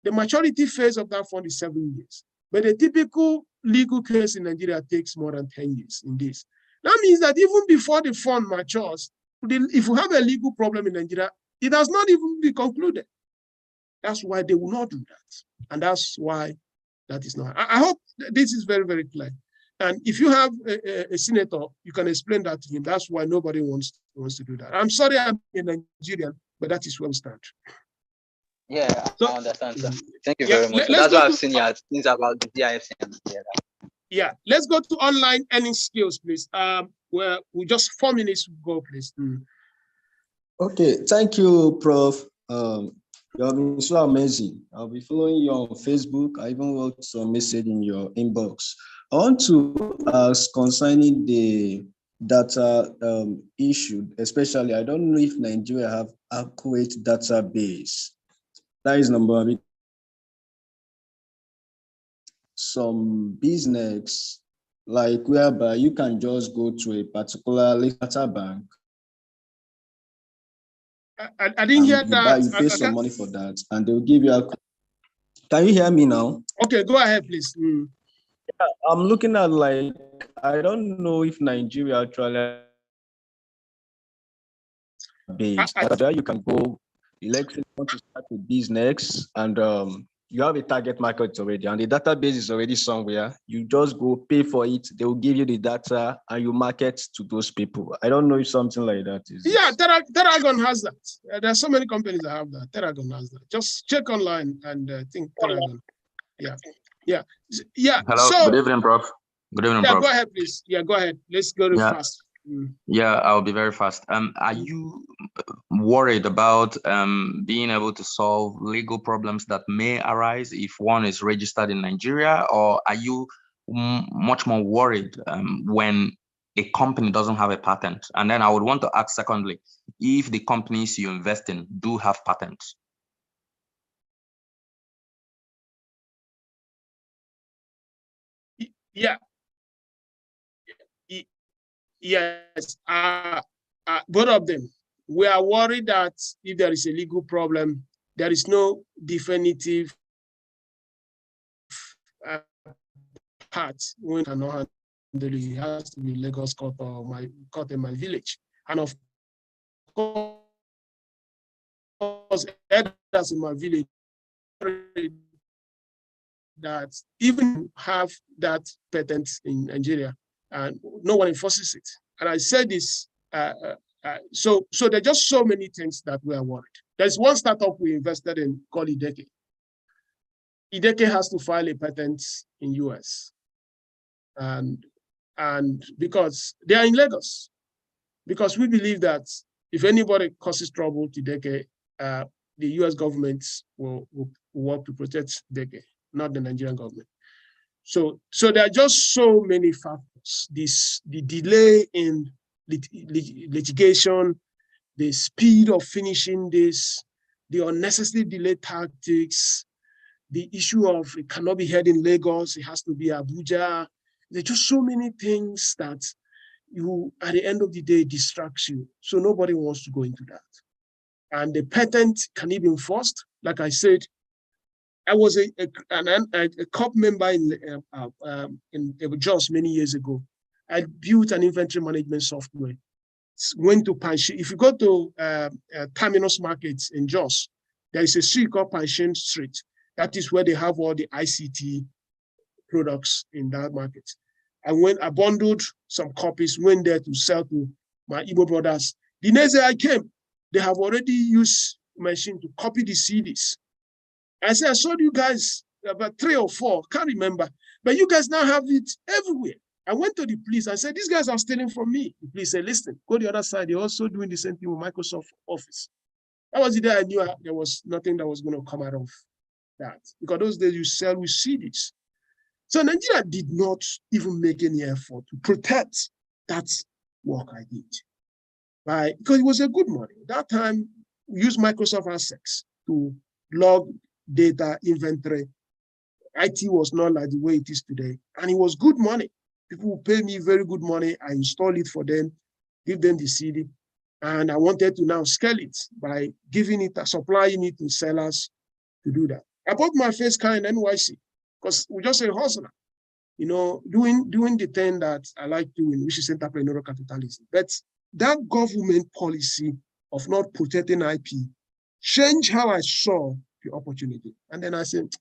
the maturity phase of that fund is 7 years. But a typical legal case in Nigeria takes more than 10 years in this. That means that even before the fund matures, if you have a legal problem in Nigeria, it has not even been concluded. That's why they will not do that. And that's why that is not. I hope this is very, very clear. And if you have a senator, you can explain that to him. That's why nobody wants to do that. I'm sorry I'm a Nigerian, but that is where we stand. Yeah, so, I understand, sir. Thank you very much. That's why I've seen your things about the DIFC. Yeah, let's go to online earning skills, please. Where we just 4 minutes go, please. Okay, thank you, Prof. You have been so amazing. I'll be following you on Facebook. I even wrote some message in your inbox. I want to ask concerning the data issue, especially, I don't know if Nigeria have accurate database. That is number one. Some business, like whereby you can just go to a particular data bank. I didn't hear that. You pay some money for that, and they'll give you a. Can you hear me now? Okay, go ahead, please. Yeah, I'm looking at, like, I don't know if Nigeria actually based. There you can go, let's say you want to start a business, and you have a target market already, and the database is already somewhere. You just go pay for it. They will give you the data, and you market to those people. I don't know if something like that is. Yeah, Teragon has that. There are so many companies that have that. Teragon has that. Just check online and think Teragon. Yeah. Hello. So, good evening, Prof. Good evening, yeah, Prof. Go ahead, please. Yeah, go ahead. Let's go fast. Yeah, I'll be very fast. Are you worried about being able to solve legal problems that may arise if one is registered in Nigeria, or are you much more worried when a company doesn't have a patent? And then I would want to ask, secondly, if the companies you invest in do have patents. Yeah. Yes, both of them. We are worried that if there is a legal problem, there is no definitive part when cannot handle it. It has to be Lagos court or my court in my village. And of course, elders in my village that even have that patent in Nigeria, and no one enforces it. And I said this, so there are just so many things that we are worried. There's one startup we invested in called Ekekwe. Ekekwe has to file a patent in US. And because they are in Lagos, because we believe that if anybody causes trouble to Ekekwe, the US government will work to protect Ekekwe, not the Nigerian government. So there are just so many factors. The delay in litigation, the speed of finishing this, the unnecessary delay tactics, the issue of it cannot be held in Lagos, it has to be Abuja. There are just so many things that you, at the end of the day, distract you. So nobody wants to go into that. And the patent can be enforced. Like I said, I was a COP member in Jos many years ago. I built an inventory management software. Went to Panshin. If you go to Terminus Markets in Jos, there is a street called Panshin Street. That is where they have all the ICT products in that market. I bundled some copies, went there to sell to my Igbo brothers. The next day I came, they have already used machine to copy the CDs. I said, I showed you guys about 3 or 4, can't remember, but you guys now have it everywhere. I went to the police. I said, these guys are stealing from me. The police said, listen, go the other side. They're also doing the same thing with Microsoft Office. That was the day I knew there was nothing that was going to come out of that. Because those days you sell with CDs. So Nigeria did not even make any effort to protect that work I did. Right? Because it was a good money. That time, we used Microsoft Access to log data inventory. IT was not like the way it is today. And it was good money. People would pay me very good money. I install it for them, give them the CD. And I wanted to now scale it by giving it, supplying it to sellers to do that. I bought my first car in NYC because we just a hustler, you know, doing the thing that I like doing, which is entrepreneurial capitalism. But that government policy of not protecting IP changed how I saw the opportunity. And then I said,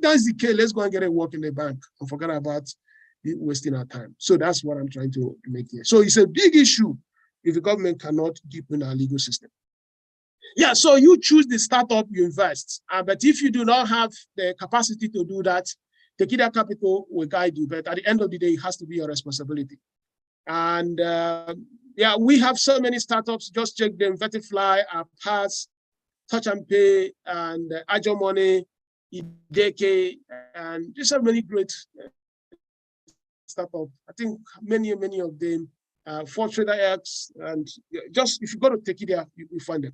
that's the case, let's go and get a work in the bank and forget about wasting our time. So that's what I'm trying to make here. So it's a big issue if the government cannot deepen our legal system. Yeah, so you choose the startup, you invest. But if you do not have the capacity to do that, Tekedia Capital will guide you. But at the end of the day, it has to be your responsibility. And yeah, we have so many startups. Just check them: Vertifly, Pass, Touch and Pay, and Agile Money, Ideke, and just so many great startups. I think many of them, Trader X, and just if you go to Tekedia, you find them.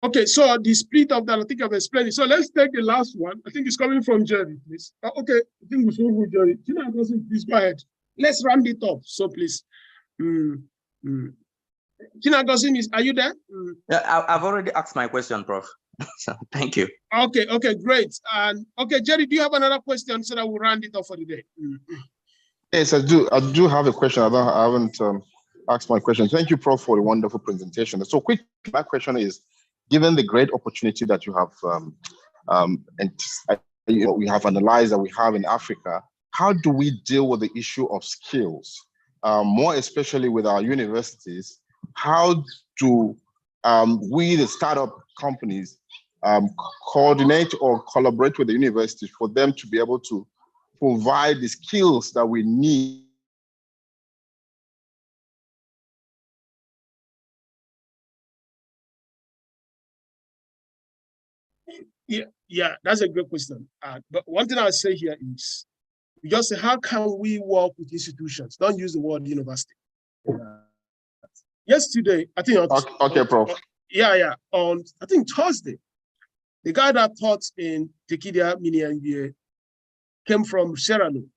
Okay, so the split of that, I think I've explained it. So let's take the last one. I think it's coming from Jerry, please. Okay, I think we should go with Jerry. Please go ahead. Let's round it up. So please. Tina Gossin, are you there? Yeah, I've already asked my question, Prof. So thank you. Okay, great. And okay, Jerry, do you have another question so that we'll round it off for the day? Yes, I do. I do have a question. I haven't asked my question. Thank you, Prof, for the wonderful presentation. So quick, my question is, given the great opportunity that you have we have analyzed that we have in Africa, how do we deal with the issue of skills? More especially with our universities, how do we, the startup companies, coordinate or collaborate with the universities for them to be able to provide the skills that we need? Yeah, that's a great question. But one thing I'll say here is, you just say, how can we work with institutions? Don't use the word university. Yesterday, I think. Okay, Prof. Yeah. On, I think Thursday, the guy that taught in Tekedia Mini MBA came from Sierra Leone.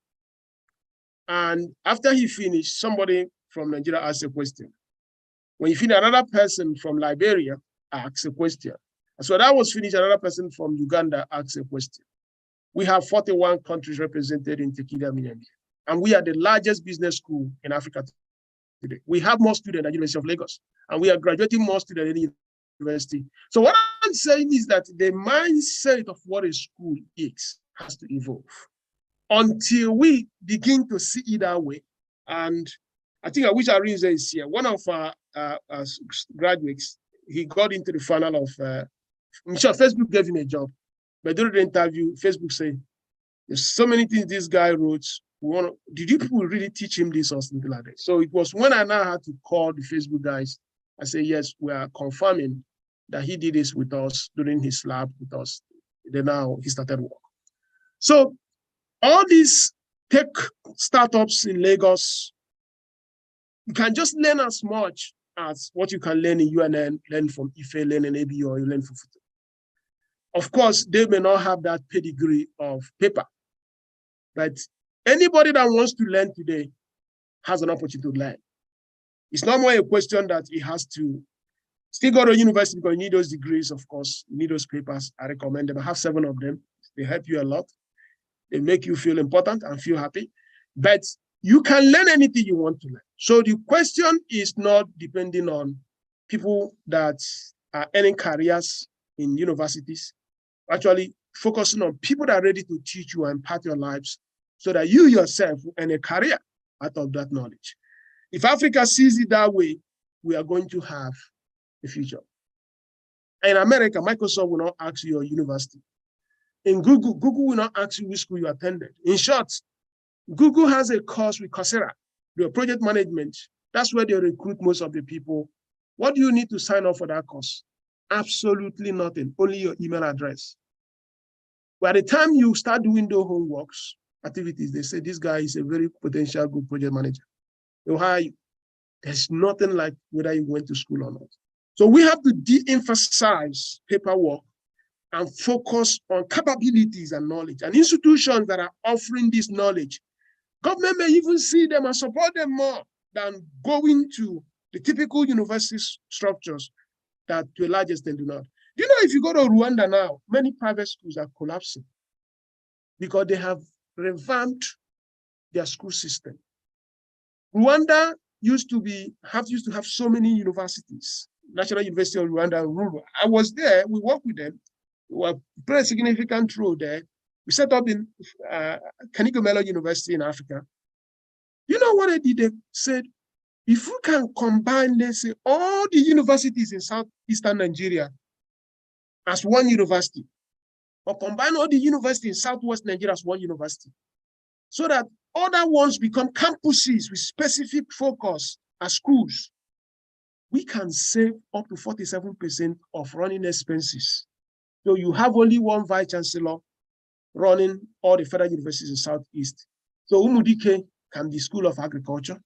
And after he finished, somebody from Nigeria asked a question. When you finish, another person from Liberia asked a question. So that was finished, another person from Uganda asked a question. We have 41 countries represented in Tekedia Mini MBA. And we are the largest business school in Africa today. We have more students at the University of Lagos, and we are graduating more students at the university. So what I'm saying is that the mindset of what a school is has to evolve until we begin to see it that way. And I think I wish Arinze is here. One of our graduates, he got into the final of, I'm sure Facebook gave him a job, but during the interview, Facebook said, there's so many things this guy wrote. Did you people really teach him this or something like that? So it was when I now had to call the Facebook guys. I say, yes, we are confirming that he did this with us during his lab with us. Then now he started work. So all these tech startups in Lagos, you can just learn as much as what you can learn in UNN, learn from IFE, learn in ABU, or you learn from FUTU. Of course, they may not have that pedigree of paper, but anybody that wants to learn today has an opportunity to learn. It's not more a question that he has to still go to university because you need those degrees, of course. You need those papers. I recommend them. I have 7 of them. They help you a lot. They make you feel important and feel happy. But you can learn anything you want to learn. So the question is not depending on people that are earning careers in universities. Actually, focusing on people that are ready to teach you and impart your lives so that you yourself will earn a career out of that knowledge. If Africa sees it that way, we are going to have a future. In America, Microsoft will not ask you your university. In Google, Google will not ask you which school you attended. In short, Google has a course with Coursera, your project management. That's where they recruit most of the people. What do you need to sign up for that course? Absolutely nothing, only your email address. By the time you start doing those homeworks, activities, they say this guy is a very potential good project manager. They'll hire you. There's nothing like whether you went to school or not. So we have to de-emphasize paperwork and focus on capabilities and knowledge. And institutions that are offering this knowledge, government may even see them and support them more than going to the typical university structures that to a large extent do not. Do you know if you go to Rwanda now, many private schools are collapsing because they have revamped their school system. Rwanda used to have so many universities, National University of Rwanda and rural. I was there, we worked with them, we played a significant role there. We set up in Tekedia University in Africa. You know what they did? They said, if we can combine, let's say, all the universities in southeastern Nigeria as one university, or combine all the universities in southwest Nigeria as one university, so that other ones become campuses with specific focus as schools, we can save up to 47% of running expenses. So you have only one vice chancellor running all the federal universities in Southeast. So Umudike can be School of Agriculture.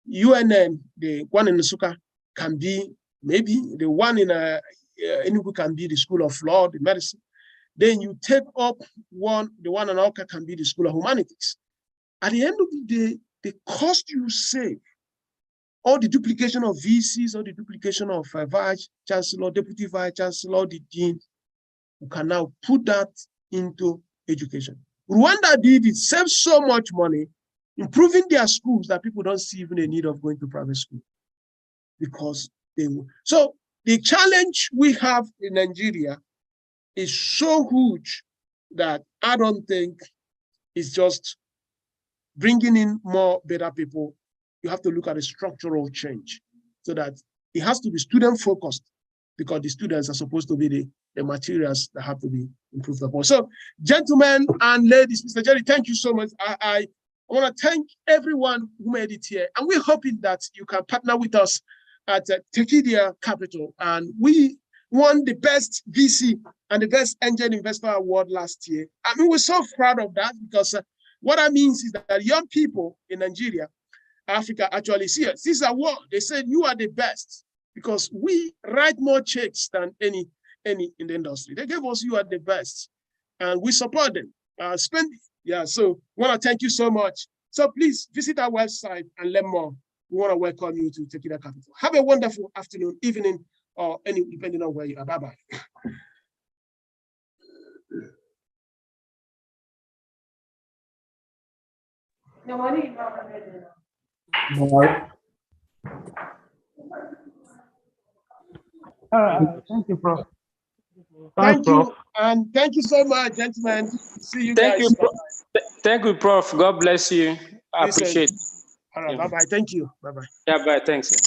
UNN, the one in Nsukka, can be maybe the one in Enugu can be the School of Law, the medicine. Then you take up the one in Awka can be the School of Humanities. At the end of the day, the cost you save, all the duplication of VCs, all the duplication of vice chancellor, deputy vice chancellor, the dean, you can now put that into education. Rwanda did it, saved so much money, improving their schools that people don't see even a need of going to private school because they will. So the challenge we have in Nigeria is so huge that I don't think it's just bringing in more better people. You have to look at a structural change so that it has to be student focused because the students are supposed to be the materials that have to be improved upon. So gentlemen and ladies, Mr. Jerry, thank you so much. I want to thank everyone who made it here. And we're hoping that you can partner with us at Tekedia Capital. And we won the best VC and the best angel investor award last year. I mean, we're so proud of that because what that means is that young people in Nigeria, Africa actually see us. This award, they said you are the best because we write more checks than any in the industry. They gave us you are the best and we support them. So we want to thank you so much. So please visit our website and learn more. We want to welcome you to Tekedia Capital. Have a wonderful afternoon, evening, or depending on where you are. Bye-bye. All right. Thank you, Prof. Thank you, and thank you so much, gentlemen. See you guys. Thank you, Prof. God bless you. I appreciate it. All right, bye-bye. Thank you. Bye-bye. Yeah, bye. Thanks.